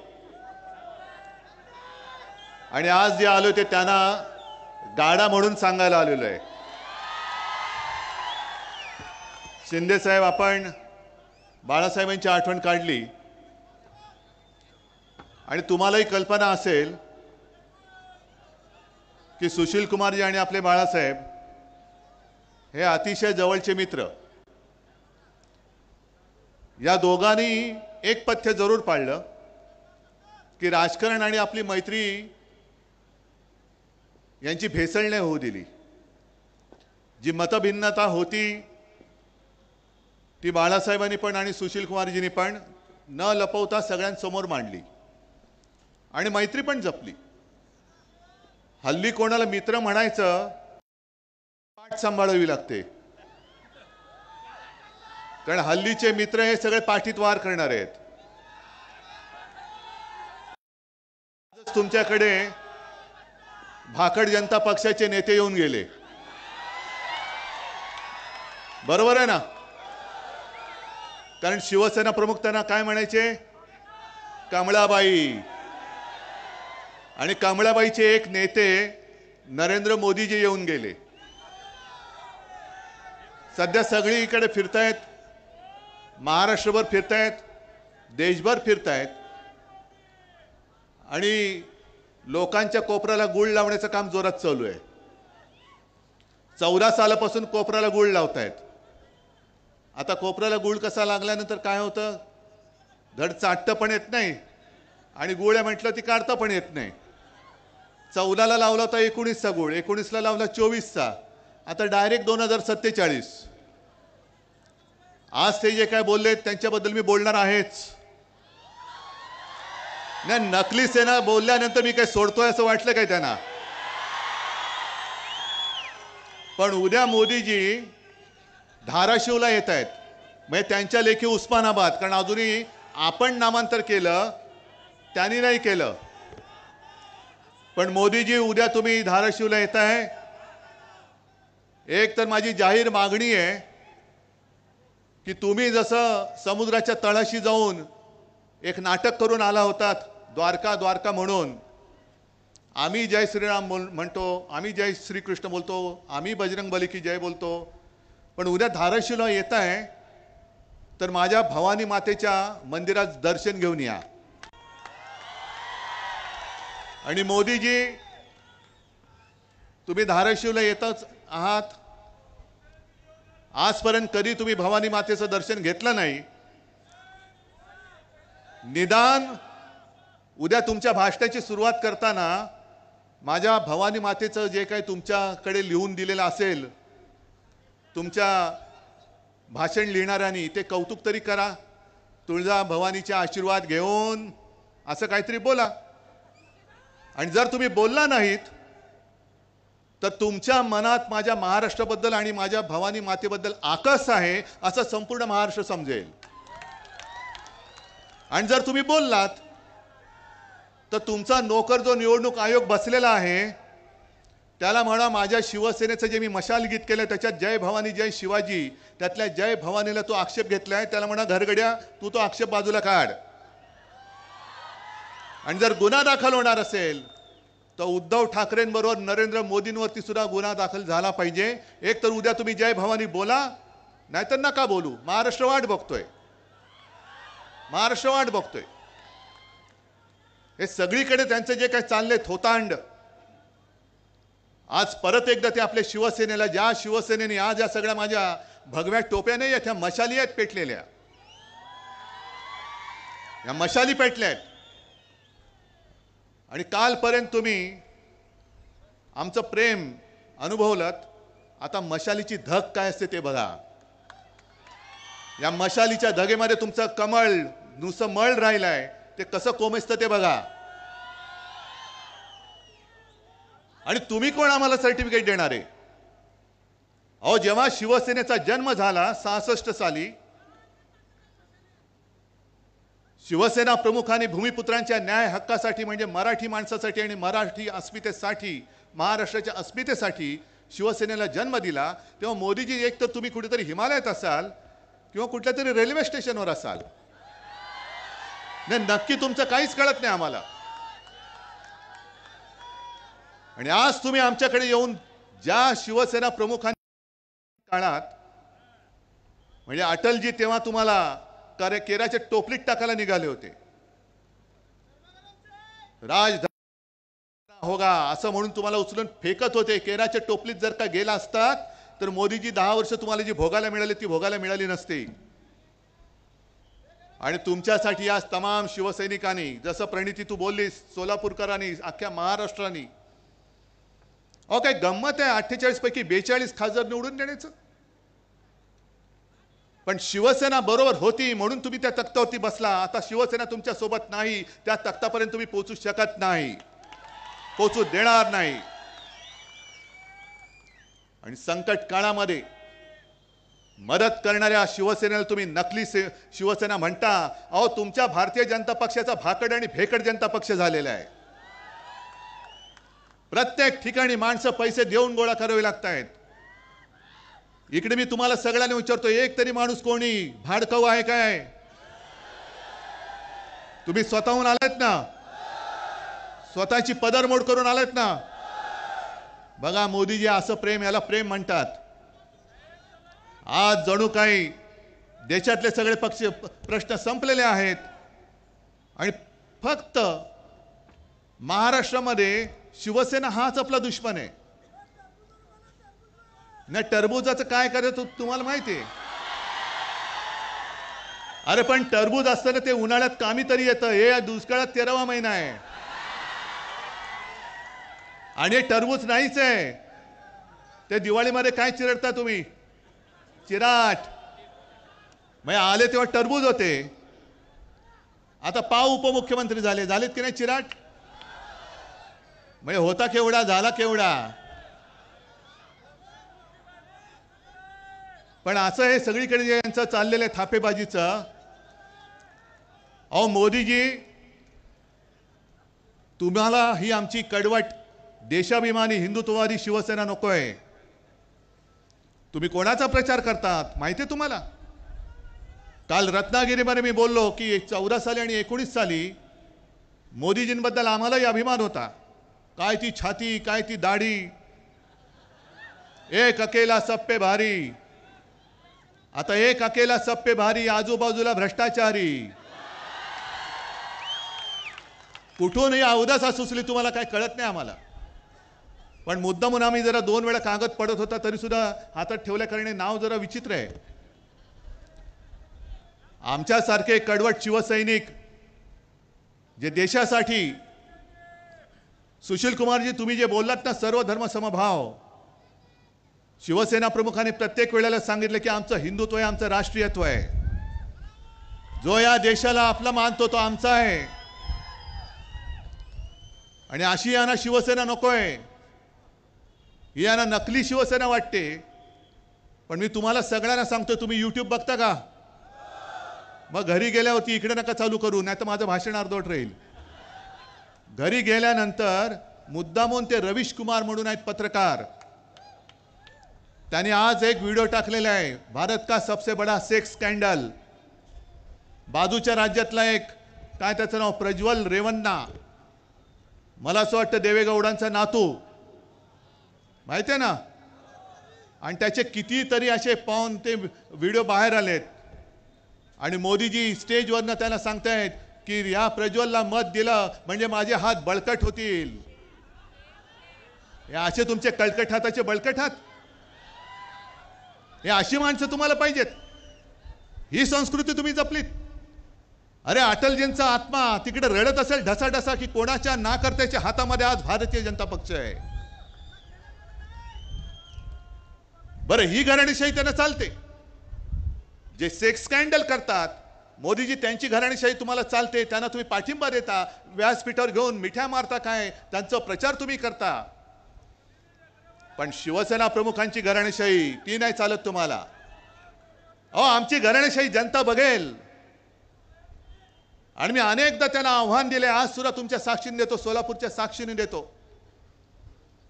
आणि आज जे आलो ते त्यांना गाडा म्हणून सांगायला आलेलो आहे. शिंदे साहेब, आपण बाळासाहेबांची आठवण काढली, आणि तुम्हालाही कल्पना असेल की सुशील कुमारजी आणि आपले बाळासाहेब हे अतिशय जवळचे मित्र. या दोघांनी एक पथ्य जरूर पाळलं की राजकारण आणि आपली मैत्री यांची भेसळ नाही होऊ दिली. जी मतभिन्नता होती ती बाळासाहेबांनी पण आणि सुशील कुमारजींनी पण न लपवता सगळ्यांसमोर मांडली, आणि मैत्री पण जपली. हल्ली कोणाला मित्र म्हणायचं पाठ सांभाळावी लागते, कारण हल्लीचे मित्र हे सगळे पाठीत वार करणारे आहेत. तुमच्याकडे भाकड जनता पक्षाचे नेते येऊन गेले, बरोबर आहे ना? कारण शिवसेना प्रमुख त्यांना काय म्हणायचे? कमळाबाई. आणि कमळाबाईचे एक नेते नरेंद्र मोदीजी येऊन गेले. सध्या सगळीकडे फिरतायत, महाराष्ट्रभर फिरतायत, देशभर फिरतायत, आणि लोकांच्या कोपऱ्याला गुळ लावण्याचं काम जोरात चालू आहे. 14 सालापासून कोपऱ्याला गुळ लावतायत. आता कोपऱ्याला गुळ कसा लागल्यानंतर काय होतं? धड चाटतं पण येत नाही, आणि गुळ म्हटलं ती काढता पण येत नाही. 14ला लावला होता 19चा गुळ, 19ला लावला 24चा, आता डायरेक्ट 2047. आज ते जे काय बोलले त्यांच्याबद्दल मी बोलणार आहेच. नाही, नकली सेना बोलल्यानंतर मी काय सोडतोय असं वाटलं काय त्यांना? पण उद्या मोदीजी धाराशिवला येत आहेत, म्हणजे त्यांच्या लेखी उस्मानाबाद, कारण अजूनही आपण नामांतर केलं, त्यांनी नाही केलं. पण मोदीजी उद्या तुम्ही धाराशिवला येत आहे, एक तर माझी जाहीर मागणी आहे की तुम्ही जसं समुद्राच्या तळाशी जाऊन एक नाटक करून आला होतात द्वारका द्वारका म्हणून, आम्ही जय श्रीराम म्हणतो, आम्ही जय श्रीकृष्ण बोलतो, आम्ही बजरंग बली की जय बोलतो, पण उद्या धाराशिवला येत आहे तर माझ्या भवानी मातेच्या मंदिरात दर्शन घेऊन या. आणि मोदीजी तुम्ही धाराशिवला येतच आहात, आजपर्यंत कधी तुम्ही भवानी मातेचं दर्शन घेतलं नाही, निदान उद्या तुमच्या भाषणाची सुरुवात करताना माझ्या भवानी मातेचं जे काही तुमच्याकडे लिहून दिलेलं असेल, तुमच्या भाषण लिहिणाऱ्यांनी ते कौतुक तरी करा, तुळजा भवानीचे आशीर्वाद घेऊन असं काहीतरी बोला. आणि जर तुम्ही बोलला नाहीत तर तुमच्या मनात माझ्या महाराष्ट्राबद्दल आणि माझ्या भवानी मातेबद्दल आकस आहे असं संपूर्ण महाराष्ट्र समजेल. आणि जर तुम्ही बोललात तर तुमचा नोकर जो निवडणूक आयोग बसलेला आहे त्याला म्हणा माझ्या शिवसेनेचं जे मी मशाल गीत केलं त्याच्यात जय भवानी जय शिवाजी, त्यातल्या जय भवानीला तो आक्षेप घेतलाय, त्याला म्हणा घरगड्या तू तो आक्षेप बाजूला काढ. आणि जर गुन्हा दाखल होणार असेल तर उद्धव ठाकरेंबरोबर नरेंद्र मोदींवरती सुद्धा गुन्हा दाखल झाला पाहिजे. एक तर उद्या तुम्ही जय भवानी बोला, नाहीतर नका बोलू. महाराष्ट्र वाट बघतोय, महाराष्ट्र वाट बघतोय. हे सगळीकडे त्यांचं जे काही चाललंय थोतांड, आज परत एकदा ते आपल्या शिवसेनेला, ज्या शिवसेनेने आज या सगळ्या माझ्या भगव्या टोप्या नाही आहेत, ह्या मशाली आहेत पेटलेल्या, या मशाली पेटल्या आहेत. आणि कालपर्यंत तुम्ही आमचं प्रेम अनुभवलं, आता मशालीची धग काय असते ते बघा. या मशालीच्या धगेमध्ये तुमचं कमळ नुसतं मळ राहिलंय, ते कसं कोमेजतं ते बघा. आणि तुम्ही कोण आम्हाला सर्टिफिकेट देणार आहे? अहो, जेव्हा शिवसेनेचा जन्म झाला 66 साली, शिवसेना प्रमुखांनी भूमिपुत्रांच्या न्याय हक्कासाठी म्हणजे मराठी माणसासाठी आणि मराठी अस्मितेसाठी, महाराष्ट्राच्या अस्मितेसाठी शिवसेनेला जन्म दिला, तेव्हा मोदीजी एक तर तुम्ही कुठेतरी हिमालयात असाल किंवा कुठल्या तरी रेल्वे स्टेशनवर असाल. नाही, नक्की तुमचं काहीच कळत नाही आम्हाला. आणि आज तुम्ही आमच्याकडे येऊन ज्या शिवसेना प्रमुखांनी काळात म्हणजे अटलजी तेव्हा तुम्हाला केराच्या टोपलीत टाकायला निघाले होते, राजधानी होगा असं म्हणून तुम्हाला उचलून फेकत होते. केराच्या टोपलीत जर का गेला असतात तर मोदीजी 10 वर्ष तुम्हाला जी भोगायला मिळाली ती भोगायला मिळाली नसती. आणि तुमच्यासाठी आज तमाम शिवसैनिकांनी, जसं प्रणिती तू बोललीस, सोलापूरकरांनी, अख्ख्या महाराष्ट्राने, अहो काय गंमत आहे 48 पैकी 42 खासदार निवडून देण्याचं. पण शिवसेना बरोबर होती म्हणून तुम्ही त्या तख्तावरती बसला. आता शिवसेना तुमच्या सोबत नाही, त्या तख्तापर्यंत तुम्ही पोहोचू शकत नाही, पोहोचू देणार नाही. आणि संकट काळामध्ये मदत करणाऱ्या शिवसेनेला तुम्ही नकली शिवसेना म्हणता. अहो, तुमच्या भारतीय जनता पक्षाचा भाकड आणि भेकड जनता पक्ष झालेला आहे. प्रत्येक ठिकाणी माणसं पैसे देऊन गोळा करावे लागत आहेत. इकडे मी तुम्हाला सगळ्यांना विचारतो, एक तरी माणूस कोणी भाडकाऊ आहे काय? तुम्ही स्वतःहून आलात ना, स्वतःची पदरमोड करून आलात ना. बघा मोदीजी, असं प्रेम, याला प्रेम म्हणतात. आज जणू काही देशातले सगळे पक्ष प्रश्न संपलेले आहेत आणि फक्त महाराष्ट्रामध्ये शिवसेना हाच आपला दुश्मन आहे. नाही, टरबूजाचं काय करायचं तुम्हाला माहिती आहे? अरे पण टरबूज असताना ते उन्हाळ्यात कामी तरी येतं, हे दुष्काळात 13वा महिना आहे. आणि टरबूज नाहीच आहे. ते दिवाळीमध्ये काय चिरडता तुम्ही? चिराट. मग आले तेव्हा टरबूज होते, आता पाव उपमुख्यमंत्री झालेत की नाही चिराट? मग होता केवढा, झाला केवढा. पण असं हे सगळीकडे जे यांचं चाललेलं आहे थापेबाजीचं, अहो मोदीजी तुम्हाला ही आमची कडवट देशाभिमानी हिंदुत्ववादी शिवसेना नकोय. तुम्ही कोणाचा प्रचार करतात माहिती आहे तुम्हाला? काल रत्नागिरीमध्ये मी बोललो की 14 साली आणि 19 साली मोदीजींबद्दल आम्हालाही अभिमान होता. काय ती छाती, काय ती दाढी, एक अकेला सब पे भारी. आता एक अकेला सब पे भारी, आजूबाजूला भ्रष्टाचारी. कुठूनही अवदासा सुचली तुम्हाला काय कळत नाही आम्हाला. पण मुद्दा म्हणून आम्ही जरा 2 वेळा कागद पडत होता तरी सुद्धा हातात ठेवल्या कारणे नाव जरा विचित्र आहे. आमच्यासारखे कडवट शिवसैनिक जे देशासाठी, सुशील कुमारजी तुम्ही जे बोललात ना सर्व धर्म समभाव, शिवसेना प्रमुखांनी प्रत्येक वेळेला सांगितलं की आमचं हिंदुत्व आहे, आमचं राष्ट्रीयत्व आहे. जो या देशाला आपला मानतो तो आमचा आहे. आणि अशी यांना शिवसेना नकोय. ही यांना नकली शिवसेना वाटते. पण मी तुम्हाला सगळ्यांना सांगतो, तुम्ही YouTube बघता का? मग घरी गेल्यावरती इकडे नका चालू करू, नाही तर माझं भाषण अर्धवट राहील. घरी गेल्यानंतर मुद्दामून ते रवीश कुमार म्हणून आहेत पत्रकार, त्यांनी आज एक व्हिडिओ टाकलेला आहे, भारत का सबसे बड़ा सेक्स स्कॅन्डल. बाजूच्या राज्यातला एक काय त्याचं नाव प्रज्वल रेवन्ना, मला असं वाटतं देवेगौडांचा नातू, माहिती आहे ना. आणि त्याचे कितीतरी असे पाहून ते व्हिडिओ बाहेर आलेत. आणि मोदीजी स्टेजवरनं त्यांना सांगतायत की या प्रज्वलला मत दिलं म्हणजे माझे हात बळकट होतील. हे असे तुमचे कळकट हाताचे बळकट हात, हे अशी माणसं तुम्हाला पाहिजेत. ही संस्कृती तुम्ही जपलीत. अरे अटलजींचा आत्मा तिकडे रडत असेल ढसाढसा की कोणाच्या नाकर्त्याच्या हातामध्ये आज भारतीय जनता पक्ष आहे. बरं, ही घराणेशाही त्यांना चालते. जे सेक्स स्कॅन्डल करतात मोदीजी, त्यांची घराणेशाही तुम्हाला चालते, त्यांना तुम्ही पाठिंबा देता, व्यासपीठावर घेऊन मिठ्या मारता, काय त्यांचा प्रचार तुम्ही करता. पण शिवसेना प्रमुखांची घराणेशाही ती नाही चालत तुम्हाला. अहो, आमची घराणेशाही जनता बघेल. आणि मी अनेकदा त्यांना आव्हान दिले, आज सुद्धा तुमच्या साक्षीने देतो, सोलापूरच्या साक्षीने देतो.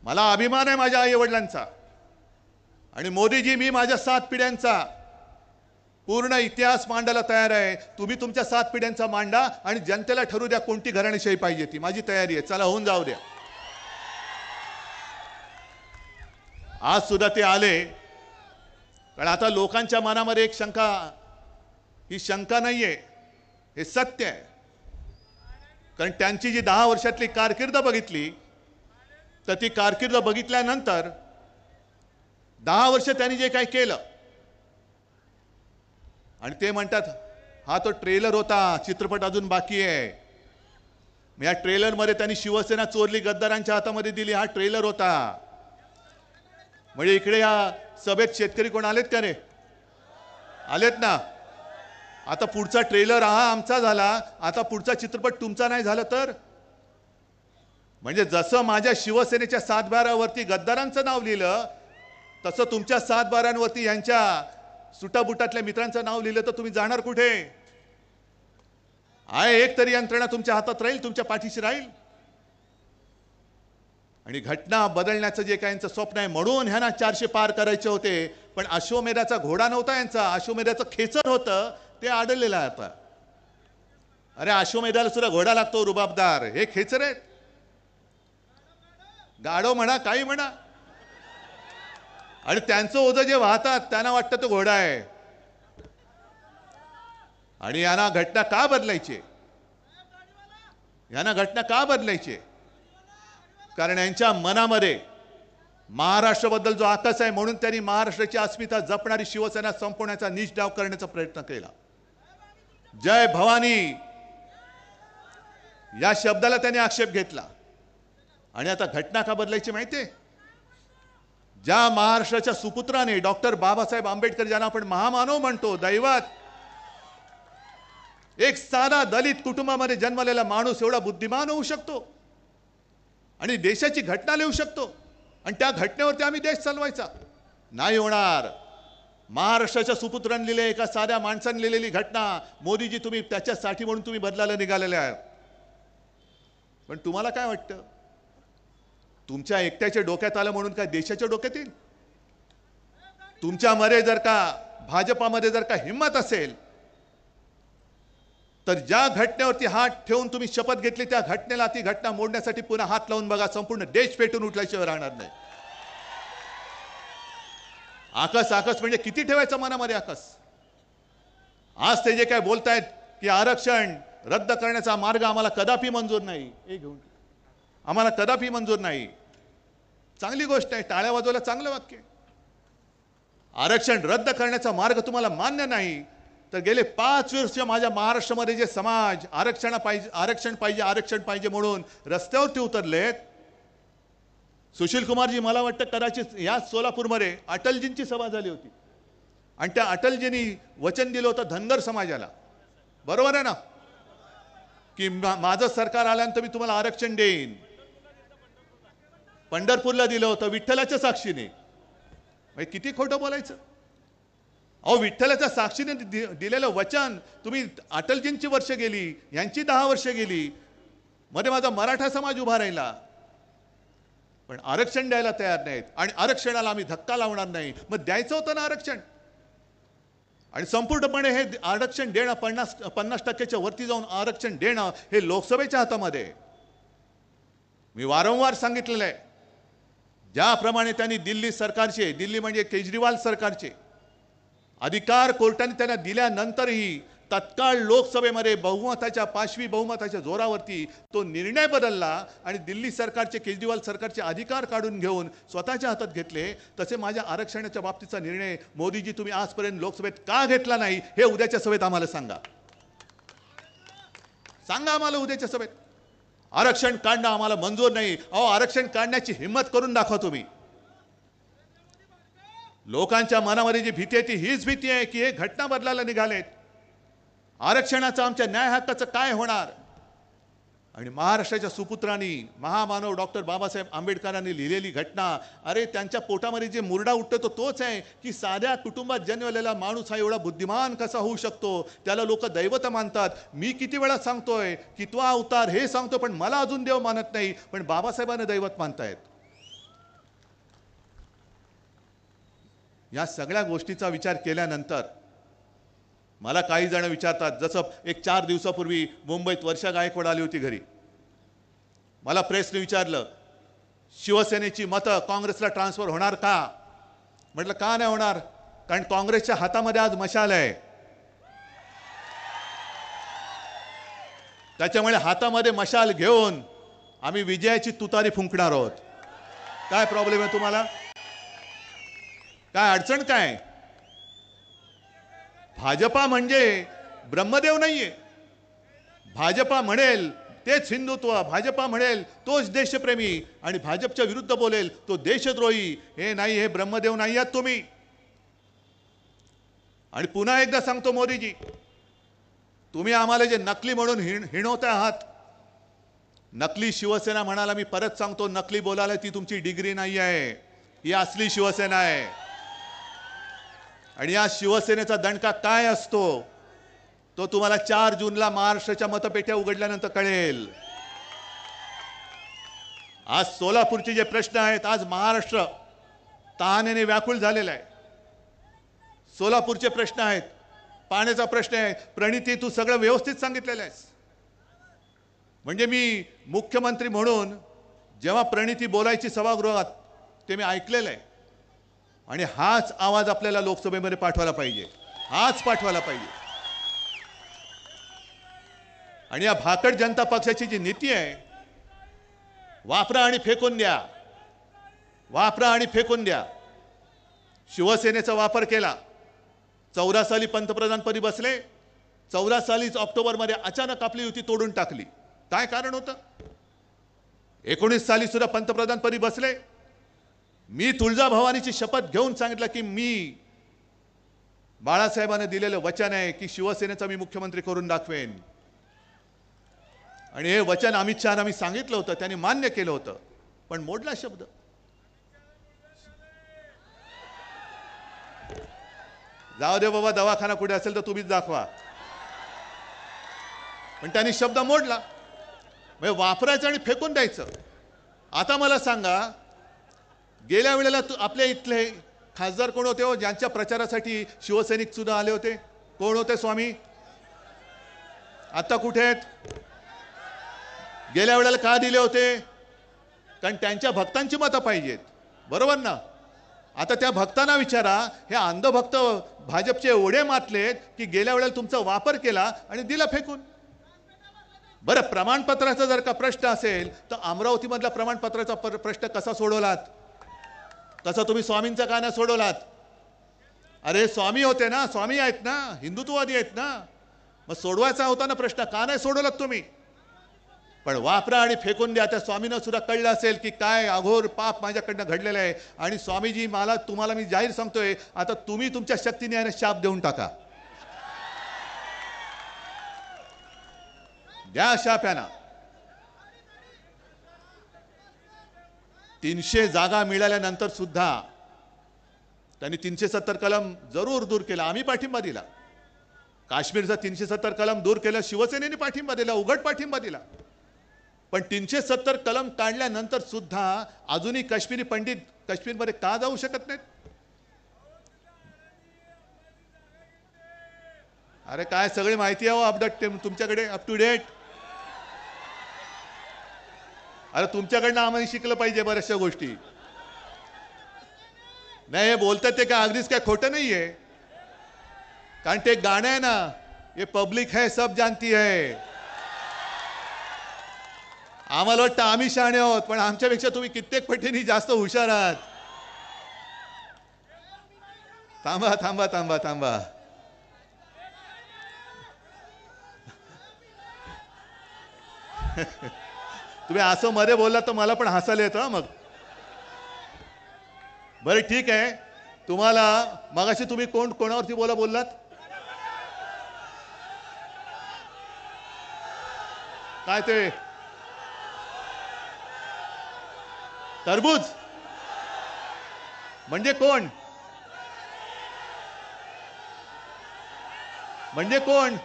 मला अभिमान आहे माझ्या आई वडिलांचा. आणि मोदीजी, मी माझ्या 7 पिढ्यांचा पूर्ण इतिहास मांडायला तयार आहे. तुम्ही तुमच्या 7 पिढ्यांचा मांडा आणि जनतेला ठरू द्या कोणती घराणेशाही पाहिजे ती. माझी तयारी आहे, चला होऊन जाऊ द्या. आज सुद्धा ते आले. कारण आता लोकांच्या मनामध्ये एक शंका, ही शंका नाहीये, हे सत्य आहे. कारण त्यांची जी 10 वर्षातली कारकीर्द बघितली तर ती कारकीर्द बघितल्यानंतर 10 वर्ष त्यांनी जे काही केलं, आणि ते म्हणतात हा तो ट्रेलर होता, चित्रपट अजून बाकी आहे. या ट्रेलरमध्ये त्यांनी शिवसेना चोरली, गद्दारांच्या हातामध्ये दिली, हा ट्रेलर होता. म्हणजे इकडे या सभेत शेतकरी कोण आलेत का रे? आलेत ना. आता पुढचा ट्रेलर हा आमचा झाला, आता पुढचा चित्रपट तुमचा नाही झाला तर? म्हणजे जसं माझ्या शिवसेनेच्या 7 बारावरती गद्दारांचं नाव लिहिलं, तसं तुमच्या 7 बारांवरती यांच्या सुटाबुटातल्या मित्रांचं नाव लिहिलं तर तुम्ही जाणार कुठे? आहे एक तरी यंत्रणा तुमच्या हातात राहील, तुमच्या पाठीशी राहील. आणि घटना बदलण्याचं जे काही यांचं स्वप्न आहे, म्हणून ह्यांना 400 पार करायचे होते. पण अश्वमेधाचा घोडा नव्हता यांचा, अश्वमेधाचं खेचर होतं, ते आढळलेलं आहे आता. अरे अश्वमेधाला सुद्धा घोडा लागतो रुबाबदार, हे खेचर आहेत. गाढव म्हणा, काही म्हणा. आणि त्यांचं ओझं जे वाहतात त्यांना वाटतं तो घोडा आहे. आणि यांना घटना का बदलायची? यांना घटना का बदलायची? कारण यांच्या मनामध्ये महाराष्ट्राबद्दल जो आकस आहे, म्हणून त्यांनी महाराष्ट्राची अस्मिता जपणारी शिवसेना संपवण्याचा नीच डाव करण्याचा प्रयत्न केला. जय भवानी या शब्दाला त्यांनी आक्षेप घेतला. आणि आता घटना का बदलायची माहितीये? ज्या महाराष्ट्राच्या सुपुत्राने डॉक्टर बाबासाहेब आंबेडकर, ज्यांना आपण महामानव म्हणतो, दैवत, एक साधा दलित कुटुंबामध्ये जन्मलेला माणूस एवढा बुद्धिमान होऊ शकतो आणि देशाची घटना लिहू शकतो, आणि त्या घटनेवरती आम्ही देश चालवायचा? नाही होणार. महाराष्ट्राच्या सुपुत्रांनी लिहिले, एका साध्या माणसाने लिहिलेली घटना मोदीजी तुम्ही त्याच्यासाठी म्हणून तुम्ही बदलायला निघालेले आहे. पण तुम्हाला काय वाटतं, तुमच्या एकट्याच्या डोक्यात आलं म्हणून काय देशाच्या डोक्यात येईल? तुमच्यामध्ये जर का भाजपामध्ये जर का हिंमत असेल तर ज्या घटनेवरती हात ठेवून तुम्ही शपथ घेतली त्या घटनेला ती घटना मोडण्यासाठी पुन्हा हात लावून बघा, संपूर्ण देश पेटून उठल्याशिवाय राहणार नाही. आकस आकस म्हणजे किती ठेवायचं मनामध्ये आकस? आज ते जे काय बोलतायत की आरक्षण रद्द करण्याचा मार्ग आम्हाला कदापि मंजूर नाही, आम्हाला कदापि मंजूर नाही. चांगली गोष्ट आहे, टाळ्या वाजवायला चांगलं वाक्य. आरक्षण रद्द करण्याचा मार्ग तुम्हाला मान्य नाही तर गेले 5 वर्ष माझ्या महाराष्ट्रामध्ये जे समाज आरक्षण पाहिजे म्हणून रस्त्यावरती उतरलेत. सुशील कुमारजी, मला वाटतं कदाचित या सोलापूरमध्ये अटलजींची सभा झाली होती आणि त्या अटलजींनी वचन दिलं होतं धनगर समाजाला, बरोबर आहे ना, की माझं सरकार आल्यानंतर मी तुम्हाला आरक्षण देईन. पंढरपूरला दिलं होतं विठ्ठलाच्या साक्षीने. किती खोटं बोलायचं? अहो, विठ्ठलाच्या साक्षीने दिलेलं वचन तुम्ही, अटलजींची वर्ष गेली, यांची 10 वर्ष गेली, मध्ये माझा मराठा समाज उभा राहिला, पण आरक्षण द्यायला तयार नाहीत. आणि आरक्षणाला आम्ही धक्का लावणार नाही. मग द्यायचं होतं ना आरक्षण. आणि संपूर्णपणे हे आरक्षण देणं 50% वरती जाऊन आरक्षण देणं हे लोकसभेच्या हातामध्ये. मी वारंवार सांगितलेलं आहे, ज्याप्रमाणे त्यांनी दिल्ली सरकारचे, दिल्ली म्हणजे केजरीवाल सरकारचे अधिकार कोर्टाने त्यांना दिल्यानंतरही तत्काळ लोकसभेमध्ये बहुमताच्या 5वी बहुमताच्या जोरावरती तो निर्णय बदलला आणि दिल्ली सरकारचे, केजरीवाल सरकारचे अधिकार काढून घेऊन स्वतःच्या हातात घेतले. तसे माझ्या आरक्षणाच्या बाबतीचा निर्णय मोदीजी तुम्ही आजपर्यंत लोकसभेत का घेतला नाही हे उद्याच्या सभेत आम्हाला सांगा. आम्हाला उद्याच्या सभेत. आरक्षण काढणं आम्हाला मंजूर नाही. अहो, आरक्षण काढण्याची हिंमत करून दाखवा तुम्ही. लोकांच्या मनामध्ये जी भीती आहे ती हीच भीती आहे की हे घटना बदलायला निघालेत. आरक्षणाचं, आमच्या न्याय हक्काचं काय होणार? आणि महाराष्ट्राच्या सुपुत्रांनी, महामानव डॉक्टर बाबासाहेब आंबेडकरांनी लिहिलेली घटना, अरे त्यांच्या पोटामध्ये जे मुरडा उठतो तो तोच आहे की साध्या कुटुंबात जन्मलेला माणूस हा एवढा बुद्धिमान कसा होऊ शकतो? त्याला लोक दैवत मानतात. मी किती वेळा सांगतोय की तो अवतार हे सांगतो, पण मला अजून देव मानत नाही, पण बाबासाहेबांना दैवत मानतायत. या सगळ्या गोष्टीचा विचार केल्यानंतर मला काही जण विचारतात, जसं एक 4 दिवसापूर्वी मुंबईत वर्षा गायकवाड आली होती घरी. मला प्रेसने विचारलं, शिवसेनेची मतं काँग्रेसला ट्रान्सफर होणार का? म्हटलं का नाही होणार? कारण काँग्रेसच्या हातामध्ये आज मशाल आहे. त्याच्यामुळे हातामध्ये मशाल घेऊन आम्ही विजयाची तुतारी फुंकणार आहोत. काय प्रॉब्लेम आहे तुम्हाला? काय अडचण काय? भाजपा म्हणजे ब्रह्मदेव नाहीये. भाजपा म्हणेल तेच हिंदुत्व, भाजपा म्हणेल तोच देशप्रेमी, आणि भाजपच्या विरुद्ध बोलेल तो देशद्रोही. हे नाही, हे ब्रह्मदेव नाही आहात तुम्ही. आणि पुन्हा एकदा सांगतो मोदीजी, तुम्ही आम्हाला जे नकली म्हणून हिणवत आहात, नकली शिवसेना म्हणाला, मी परत सांगतो, नकली बोलायला ती तुमची डिग्री नाही आहे, ही असली शिवसेना आहे. आणि या शिवसेनेचा दणका काय असतो तो तुम्हाला 4 जूनला महाराष्ट्राच्या मतपेट्या उघडल्यानंतर कळेल. आज सोलापूरचे जे प्रश्न आहेत, आज महाराष्ट्र तहानेने व्याकुळ झालेला आहे. सोलापूरचे प्रश्न आहेत, पाण्याचा प्रश्न आहे. प्रणिती, तू सगळं व्यवस्थित सांगितलेलं आहेस. म्हणजे मी मुख्यमंत्री म्हणून जेव्हा प्रणिती बोलायची सभागृहात ते मी ऐकलेलं आहे. आणि हाच आवाज आपल्याला लोकसभेमध्ये पाठवायला पाहिजे, हाच पाठवायला पाहिजे. आणि या भाकड जनता पक्षाची जी नीती आहे, वापरा आणि फेकून द्या, वापरा आणि फेकून द्या. शिवसेनेचा वापर केला. 14 साली पंतप्रधानपदी बसले. 14 सालीच ऑक्टोबरमध्ये अचानक आपली युती तोडून टाकली. काय कारण होतं? 19 साली सुद्धा पंतप्रधानपदी बसले. मी तुळजाभवानीची शपथ घेऊन सांगितलं की मी बाळासाहेबांना दिलेलं वचन आहे की शिवसेनेचा मी मुख्यमंत्री करून दाखवेन. आणि हे वचन अमित शहाना मी सांगितलं होतं, त्यांनी मान्य केलं होतं, पण मोडला शब्द. जाऊ दे बाबा, दवाखाना कुठे असेल तर तुम्हीच दाखवा. पण त्यांनी शब्द मोडला. म्हणजे वापरायचं आणि फेकून द्यायचं. आता मला सांगा, गेल्या वेळेला आपल्या इथले खासदार कोण होते हो ज्यांच्या प्रचारासाठी शिवसैनिक सुद्धा आले होते? कोण होते स्वामी? आता कुठे आहेत? गेल्या वेळेला का दिले होते? कारण त्यांच्या भक्तांची मतं पाहिजेत, बरोबर ना? आता त्या भक्तांना विचारा, हे अंधभक्त भाजपचे एवढे मातलेत की गेल्या वेळेला तुमचा वापर केला आणि दिला फेकून. बरं, प्रमाणपत्राचा जर का प्रश्न असेल तर अमरावतीमधला प्रमाणपत्राचा प्रश्न कसा सोडवलात? कसा तुम्ही स्वामींचा का नाही सोडवलात? अरे स्वामी होते ना, स्वामी आहेत ना, हिंदुत्ववादी आहेत ना, मग सोडवायचा होता ना प्रश्न, का नाही सोडवलात तुम्ही? पण वापरा आणि फेकून द्या. त्या स्वामींना सुद्धा कळलं असेल की काय अघोर पाप माझ्याकडनं घडलेलं आहे. आणि स्वामीजी, तुम्हाला मी जाहीर सांगतोय, आता तुम्ही तुमच्या शक्तीने याने शाप देऊन टाका. द्या शाप यांना. 300 जागा मिळाल्यानंतर सुद्धा त्यांनी 370 कलम जरूर दूर केला. आम्ही पाठिंबा दिला. काश्मीरचा 370 कलम दूर केलं, शिवसेनेने पाठिंबा दिला, उघड पाठिंबा दिला. पण 370 कलम काढल्यानंतर सुद्धा अजूनही काश्मीरी पंडित काश्मीरमध्ये का जाऊ शकत नाहीत? अरे काय सगळी माहिती आहे हो अपडेट तुमच्याकडे, अप टू डेट. अरे तुमच्याकडनं आम्हाला शिकलं पाहिजे बऱ्याचशा गोष्टी. नाही, हे बोलतात ते काय अगदीच काय खोटं नाहीये. कारण ते गाणं आहे ना, ये पब्लिक है सब जानती है. आम्हाला वाटतं आम्ही शहाणे आहोत, पण आमच्यापेक्षा तुम्ही कित्येक पटीने जास्त हुशार आहात. थांबा थांबा थांबा थांबा. तुम्ही असं मध्ये बोललात तर मला पण हसायला येतं मग. बरं ठीक आहे, तुम्हाला मगाशी तुम्ही कोणावरती बोललात? काय ते तरबूज म्हणजे कोण? म्हणजे कोण?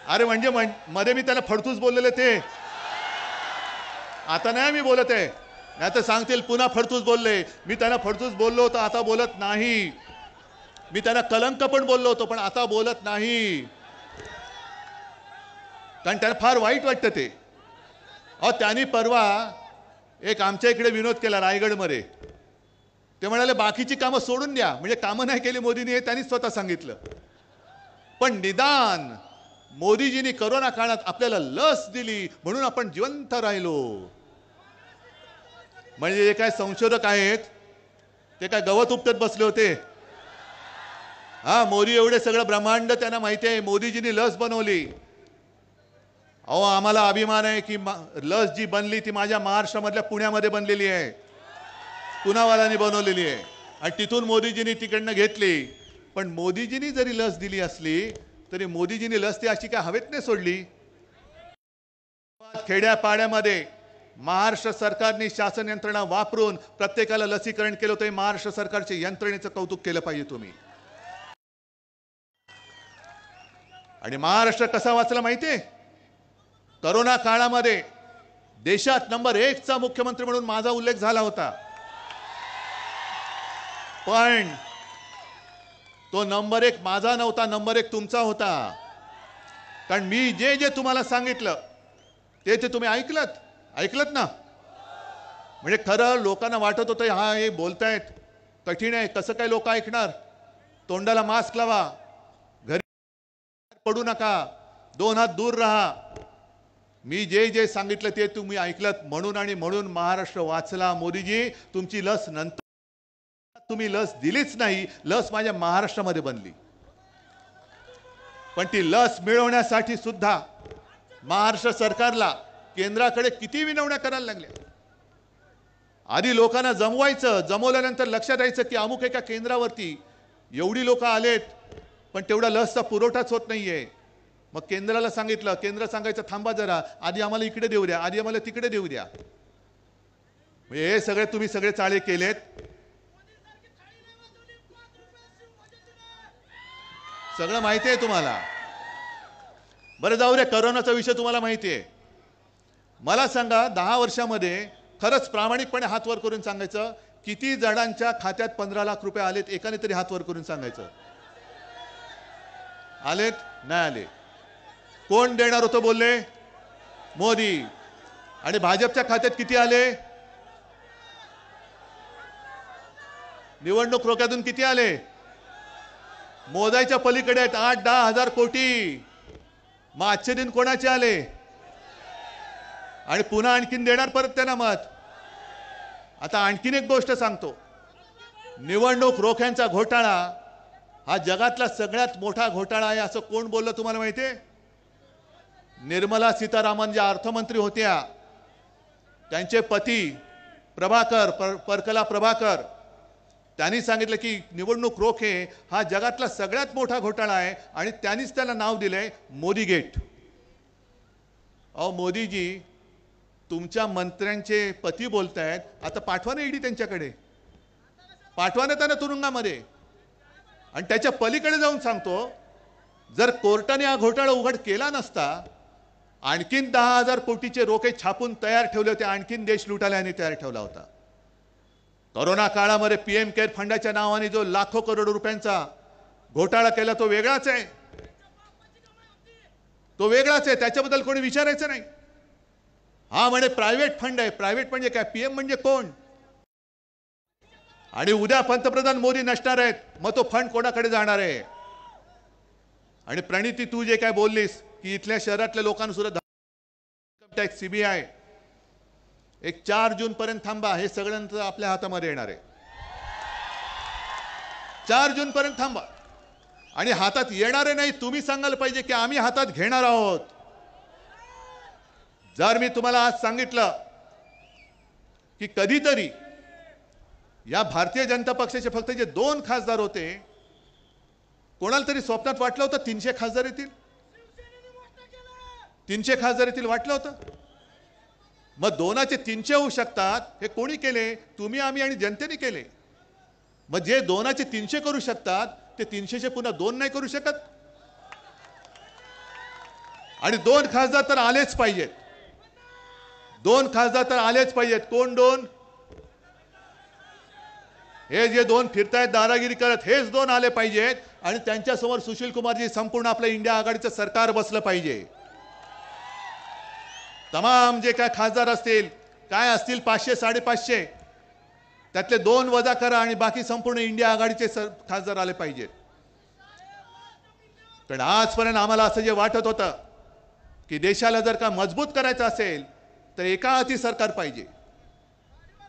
अरे म्हणजे मध्ये मी त्याला फडतूस बोललेले ते. आता नाही मी बोलत आहे, नाही तर सांगतील पुन्हा फडतूस बोलले. मी त्यांना फडतूस बोललो होतो, आता बोलत नाही. मी त्यांना कलंक पण बोललो होतो, पण आता बोलत नाही. कारण त्यांना फार वाईट वाटतं ते. त्यांनी परवा एक आमच्या इकडे विनोद केला रायगडमध्ये. ते म्हणाले बाकीची कामं सोडून द्या, म्हणजे कामं नाही केली मोदींनी, हे त्यांनी स्वतः सांगितलं. पण निदान मोदीजींनी करोना काळात आपल्याला लस दिली म्हणून आपण जिवंत राहिलो. म्हणजे जे काय संशोधक आहेत ते काय गवत उपटत बसले होते? मोदी एवढे सगळं ब्रह्मांड त्यांना माहिती आहे. मोदीजींनी लस बनवली. आम्हाला अभिमान आहे की लस जी बनली ती माझ्या महाराष्ट्रामधल्या पुण्यामध्ये बनलेली आहे, पुनावाल्यांनी बनवलेली आहे. आणि तिथून मोदीजींनी तिकडनं घेतली. पण मोदीजींनी जरी लस दिली असली तरी मोदीजींनी लस ती अशी काय हवेत नाही सोडली. खेड्यापाड्यामध्ये महाराष्ट्र सरकारने शासन यंत्रणा वापरून प्रत्येकाला लसीकरण केलं होतं. महाराष्ट्र सरकारच्या यंत्रणेचं कौतुक केलं पाहिजे तुम्ही. आणि महाराष्ट्र कसा वाचला माहितीये? करोना काळामध्ये देशात नंबर 1 चा मुख्यमंत्री म्हणून माझा उल्लेख झाला होता. पण तो नंबर 1 माझा नव्हता, नंबर 1 तुमचा होता. कारण मी जे जे तुम्हाला सांगितलं ते तुम्ही ऐकलत ना. म्हणजे खरं लोकांना वाटत होतं हे बोलतायत कठीण आहे, कसं काय लोक ऐकणार. तोंडाला मास्क लावा, घरी पडू नका, 2 हात दूर राहा. मी जे जे सांगितलं ते तुम्ही ऐकलत म्हणून आणि म्हणून महाराष्ट्र वाचला. मोदीजी तुमची लस नंतर तुम्ही लस दिलीच नाही. लस माझ्या महाराष्ट्रामध्ये बनली. पण ती लस मिळवण्यासाठी सुद्धा महाराष्ट्र सरकारला केंद्राकडे किती विनवण्या करायला लागल्या. आधी लोकांना जमवायचं, जमवल्यानंतर लक्षात यायचं की अमुक एका केंद्रावरती एवढी लोक आलेत पण तेवढा लसचा पुरवठाच होत नाहीये. मग केंद्राला सांगितलं, केंद्र सांगायचं थांबा जरा, आधी आम्हाला इकडे देऊ द्या, आधी आम्हाला तिकडे देऊ द्या. हे सगळे तुम्ही सगळे चाळे केलेत. सगळं माहिती आहे तुम्हाला. बरं जाऊ रे, करोनाचा विषय तुम्हाला माहिती आहे. मला सांगा 10 वर्षामध्ये खरंच प्रामाणिकपणे हात वर करून सांगायचं, किती जणांच्या खात्यात 15 लाख रुपये आलेत? एकाने तरी हात वर करून सांगायचं. आलेत? नाही आले. कोण देणार होतं बोलले? मोदी. आणि भाजपच्या खात्यात किती आले? निवडणूक रोख्यातून किती आले? मोदायच्या पलीकडे आहेत, 8-10 हजार कोटी. मग आजचे दिन कोणाचे आले? आणि पुन्हा आणखीन देणार परत त्यांना मत. आता आणखीन एक गोष्ट सांगतो, निवडणूक रोख्यांचा घोटाळा हा जगातला सगळ्यात मोठा घोटाळा आहे असं कोण बोललं तुम्हाला माहिती आहे? निर्मला सीतारामन ज्या अर्थमंत्री होत्या, त्यांचे पती परकला प्रभाकर, त्यांनी सांगितलं की निवडणूक रोखे हा जगातला सगळ्यात मोठा घोटाळा आहे आणि त्यांनीच त्याला नाव दिलंय मोदी गेट. अहो मोदीजी, तुमच्या मंत्र्यांचे पती बोलतायत, आता पाठवा ना ईडी त्यांच्याकडे, पाठवा ना त्यांना तुरुंगामध्ये. आणि त्याच्या पलीकडे जाऊन सांगतो, जर कोर्टाने हा घोटाळा उघड केला नसता, आणखीन 10,000 कोटीचे रोखे छापून तयार ठेवले होते, आणखीन देश लुटायला यांनी तयार ठेवला होता. कोरोना काळामध्ये पीएम केअर फंडाच्या नावाने जो लाखो करोड रुपयांचा घोटाळा केला तो वेगळाच आहे, तो वेगळाच आहे, त्याच्याबद्दल कोणी विचारायचं नाही. हा म्हणे प्रायव्हेट फंड आहे. प्रायव्हेट म्हणजे काय? पीएम म्हणजे कोण? आणि उद्या पंतप्रधान मोदी नसणार आहेत, मग तो फंड कोणाकडे जाणार आहे? आणि प्रणिती, तू जे काय बोललीस की इथल्या शहरातल्या लोकांना सुद्धा इन्कम टॅक्स, सीबीआय, एक 4 जून पर्यंत थांबा, हे सगळ्यांचं आपल्या हातामध्ये येणार आहे. 4 जून पर्यंत थांबा. आणि हातात येणारे नाही, तुम्ही सांगायला पाहिजे की आम्ही हातात घेणार आहोत. जर मी तुम्हाला आज सांगितलं की कधीतरी या भारतीय जनता पक्षाचे फक्त जे 2 खासदार होते, कोणाला तरी स्वप्नात वाटलं होतं 300 खासदार येतील, 300 खासदार येतील वाटलं होतं? मग 2चे 300 होऊ शकतात, हे कोणी केले? तुम्ही, आम्ही आणि जनतेने केले. मग जे 2चे 300 करू शकतात, ते 300चे पुन्हा 2 नाही करू शकत? आणि 2 खासदार तर आलेच पाहिजेत, 2 खासदार तर आलेच पाहिजेत. कोण 2? हे जे 2 फिरतायत दादागिरी करत, हेच 2 आले पाहिजेत. आणि त्यांच्यासमोर सुशील कुमारजी, संपूर्ण आपलं इंडिया आघाडीचं सरकार बसलं पाहिजे. तमाम जे काय खासदार असतील, काय असतील 500-550, त्यातले 2 वजा करा आणि बाकी संपूर्ण इंडिया आघाडीचे खासदार आले पाहिजेत. पण आजपर्यंत आम्हाला असं जे वाटत होतं की देशाला जर का मजबूत करायचं असेल तर एका हाती सरकार पाहिजे.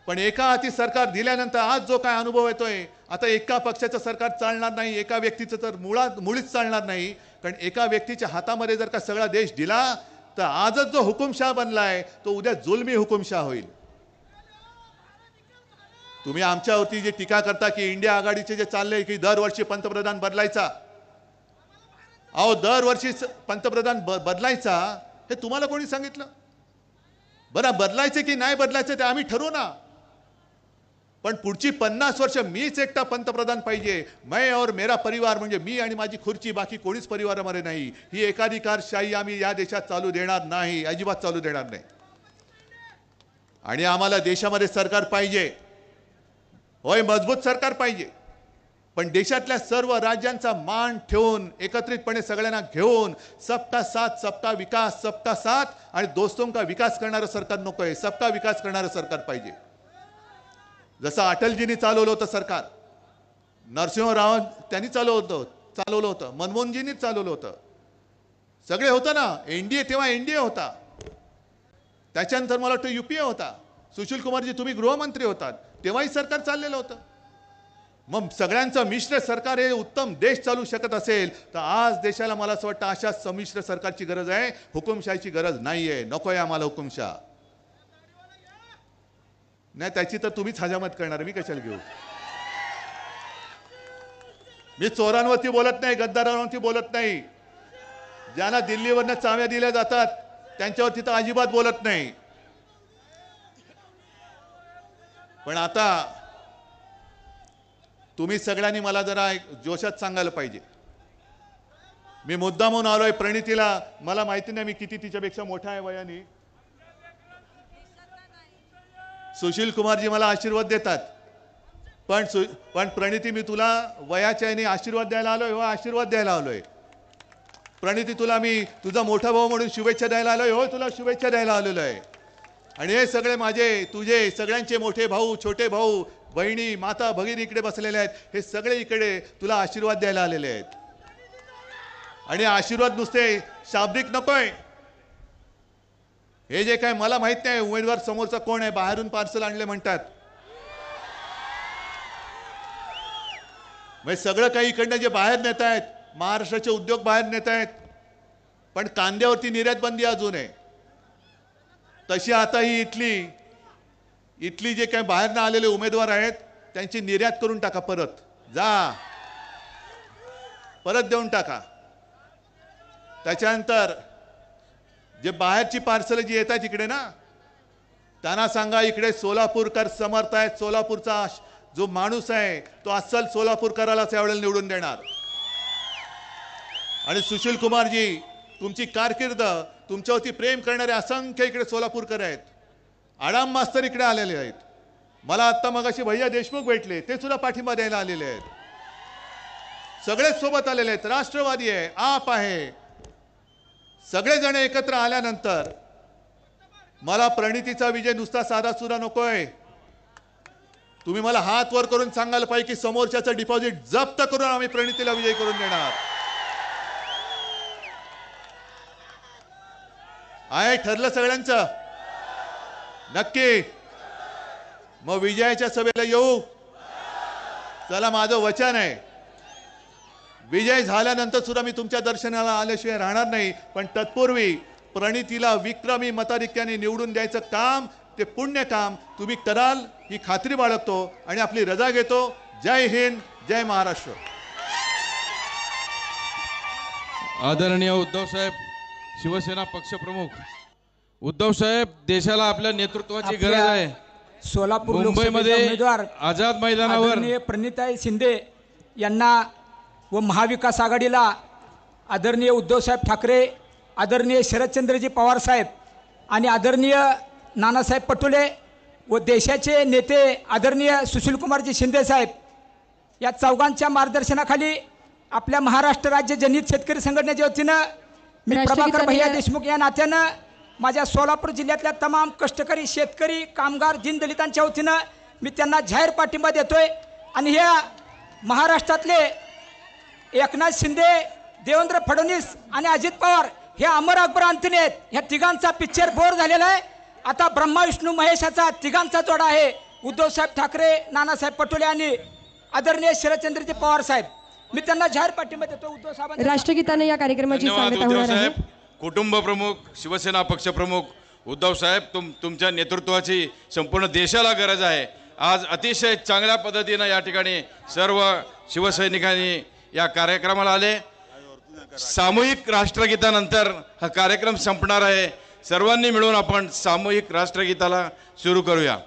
पण एका हाती सरकार दिल्यानंतर आज जो काय अनुभव येतोय, आता एका पक्षाचं सरकार चालणार नाही, एका व्यक्तीचं तर मुळीच चालणार नाही. कारण एका व्यक्तीच्या हातामध्ये जर का सगळा देश दिला तर आजच जो हुकुमशाह बनलाय तो उद्या जुलमी हुकुमशाह होईल. तुम्ही आमच्यावरती जे टीका करता की इंडिया आघाडीचे जे चाललंय की दरवर्षी पंतप्रधान बदलायचा, अहो दरवर्षी पंतप्रधान बदलायचा, हे तुम्हाला कोणी सांगितलं? बरं, बदलायचे की नाही बदलायचे ते आम्ही ठरवू ना, पण पुढची 50 वर्ष मीच एकटा पंतप्रधान पाहिजे. मैं और मेरा परिवार, म्हणजे मी आणि माझी खुर्ची, बाकी कोणीच परिवारामध्ये नाही. ही एकाधिकारशाही आम्ही या देशात चालू देणार नाही, अजिबात चालू देणार नाही. आणि आम्हाला देशामध्ये सरकार पाहिजे, होय मजबूत सरकार पाहिजे, पण देशातल्या सर्व राज्यांचा मान ठेवून एकत्रितपणे सगळ्यांना घेऊन सबका साथ सबका विकास, सबका साथ आणि दोस्तों का विकास करणारं सरकार नकोय, सबका विकास करणारं सरकार पाहिजे. जसं अटलजींनी चालवलं होतं सरकार, नरसिंहराव त्यांनी चालवलं होतं, मनमोहनजींनी चालवलं होतं, सगळे होतं ना. एनडीए, तेव्हा एनडीए होता, त्याच्यानंतर मला वाटतं यूपीए होता. सुशील कुमारजी तुम्ही गृहमंत्री होतात, तेव्हाही सरकार चाललेलं होतं. मग सगळ्यांचं मिश्र सरकार हे उत्तम देश चालू शकत असेल तर आज देशाला मला असं वाटतं अशा संमिश्र सरकारची गरज आहे, हुकुमशाहीची गरज नाहीये. नकोय आम्हाला हुकुमशाह. नाही त्याची तर तुम्हीच हजामत करणार, मी कशाला घेऊ? मी चोरांवरती बोलत नाही, गद्दारांवरती बोलत नाही, ज्यांना दिल्लीवरनं चाव्या दिल्या जातात त्यांच्यावरती तर अजिबात बोलत नाही. पण आता तुम्ही सगळ्यांनी मला जरा जोशात सांगायला पाहिजे. मी मुद्दामून आलोय प्रणितीला, मला माहिती नाही मी किती तिच्यापेक्षा मोठा आहे वयाने. सुशील कुमारजी मला आशीर्वाद देतात, पण प्रणिती मी तुला वयाच्या याने आशीर्वाद द्यायला आलोय, हो आशीर्वाद द्यायला आलोय. प्रणिती तुला मी तुझा मोठा भाऊ म्हणून शुभेच्छा द्यायला आलोय, हो तुला शुभेच्छा द्यायला आलेलो आहे. आणि हे सगळे माझे तुझे सगळ्यांचे मोठे भाऊ, छोटे भाऊ, बहिणी, माता भगिनी इकडे बसलेले आहेत, हे सगळे इकडे तुला आशीर्वाद द्यायला आलेले आहेत. आणि आशीर्वाद नुसते शाब्दिक नकोय. हे जे काय मला माहित नाही उमेदवार समोरचा कोण आहे, बाहेरून पार्सल आणले म्हणतात. म्हणजे सगळं काही इकडनं जे बाहेर नेत आहेत, महाराष्ट्राचे उद्योग बाहेर नेत आहेत, पण कांद्यावरती निर्यात बंदी अजून आहे. तशी आता ही इथली जे काही बाहेरनं आलेले उमेदवार आहेत त्यांची निर्यात करून टाका, परत देऊन टाका. त्याच्यानंतर जे बाहेरची पार्सल जी येत आहेत इकडे ना, त्यांना सांगा इकडे सोलापूरकर समर्थ आहेत. सोलापूरचा जो माणूस आहे तो अस्सल सोलापूरकरालाच यावेळेला निवडून देणार. आणि सुशील कुमारजी, तुमची कारकीर्द, तुमच्यावरती प्रेम करणारे असंख्य इकडे सोलापूरकर आहेत. आडाम मास्तर इकडे आलेले आहेत. मला आत्ता मगाशी भैया देशमुख भेटले, ते सुद्धा पाठिंबा द्यायला आलेले आहेत. सगळेच सोबत आलेले आहेत. राष्ट्रवादी आहे, आप आहे, सगळेजण एकत्र आल्यानंतर मला प्रणितीचा विजय नुसता साधा सुद्धा नकोय. तुम्ही मला हात वर करून सांगायला पाहिजे की समोरच्याचं डिपॉझिट जप्त करून आम्ही प्रणितीला विजयी करून देणार. आहे ठरलं सगळ्यांचं? नक्की. मग विजयाच्या सभेला येऊ. चला, माझं वचन आहे, विजय झाल्यानंतर सुद्धा मी तुमच्या दर्शनाला आल्याशिवाय राहणार नाही. पण तत्पूर्वी प्रणितीला विक्रमी मताधिक्याने निवडून द्यायचं काम, ते पुण्य काम तुम्ही कराल ही खात्री बाळगतो आणि आपली रजा घेतो. जय हिंद, जय महाराष्ट्र. आदरणीय उद्धव साहेब, शिवसेना पक्षप्रमुख उद्धव साहेब, देशाला आपल्या नेतृत्वाची गरज आहे. सोलापूर मुंबईमध्ये उमेदवार आझाद मैदानावर प्रणिताई शिंदे यांना व महाविकास आघाडीला आदरणीय उद्धवसाहेब ठाकरे, आदरणीय शरदचंद्रजी पवार साहेब आणि आदरणीय नानासाहेब पटोले व देशाचे नेते आदरणीय सुशीलकुमारजी शिंदे साहेब या चौघांच्या मार्गदर्शनाखाली आपल्या महाराष्ट्र राज्य जनहित शेतकरी संघटनेच्या वतीनं मी प्रभाकर भैया देशमुख या नात्यानं माझ्या सोलापूर जिल्ह्यातल्या तमाम कष्टकरी शेतकरी कामगार दीनदलितांच्या वतीनं मी त्यांना जाहीर पाठिंबा देतोय. आणि ह्या महाराष्ट्रातले एकनाथ शिंदे, देवेंद्र फडणवीस आणि अजित पवार हे अमर अकबर अंतनी आहेत. ह्या तिघांचा पिक्चर बोर झालेला आहे. आता ब्रह्मा विष्णू महेशाचा तिघांचा जोडा आहे. उद्धवसाहेब ठाकरे, नानासाहेब पटोले आणि आदरणीय शरदचंद्रजी पवार साहेब. मी त्यांना जाहीर पाठिंबा देतो. उद्धव साहेब राष्ट्रगीताने या कार्यक्रमाची सांगता होणार आहे. कुटुंब प्रमुख, शिवसेना पक्षप्रमुख उद्धव साहेब, तुमच्या नेतृत्वाची संपूर्ण देशाला गरज आहे. आज अतिशय चांगल्या पद्धतीनं या ठिकाणी सर्व शिवसैनिकांनी या कार्यक्रमाला आले. सामूहिक राष्ट्रगीतानंतर हा कार्यक्रम संपणार आहे. सर्वांनी मिळून आपण सामूहिक राष्ट्रगीताला सुरू करूया.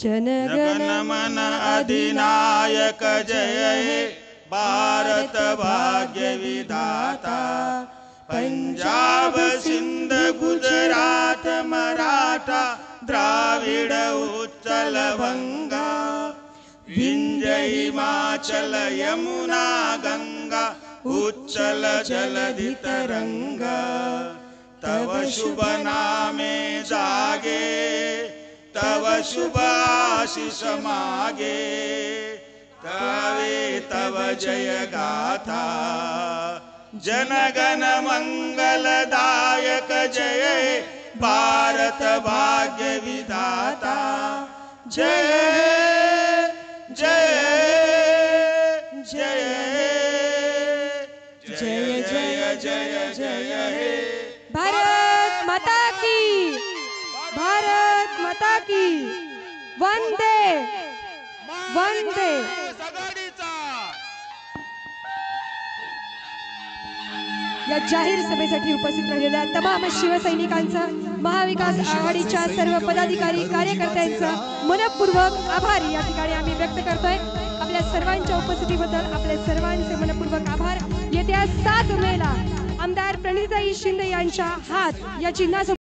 जनगण मन अधिनायक जय हे भारत भाग्य विधाता. पंजाब सिंध गुजरात मराठा द्राविड उत्कल बंगा. विंध्य हिमाचल यमुना गंगा उच्चल जलधि तरंगा. तव शुभ नामे जागे तव शुभ आशीष मागे. गावे तव जय गाथा जनगण मंगलदायक जय भारत भाग्य विधाता. जय जय जय जय जय जय जय हे भारत माता की, भारत माता की. वंदे वंदे. या जाहीर सभेसाठी उपस्थित राहिलेल्या तमाम शिवसैनिकांचा, महाविकास आघाडीच्या सर्व पदाधिकारी कार्यकर्त्यांचा मनपूर्वक आभार या ठिकाणी आम्ही व्यक्त करतोय. आपल्या सर्वांच्या उपस्थितीबद्दल आपल्या सर्वांचे मनपूर्वक आभार. येत्या 7 मेला आमदार प्रणितीताई शिंदे यांच्या हात या चिन्हासोबत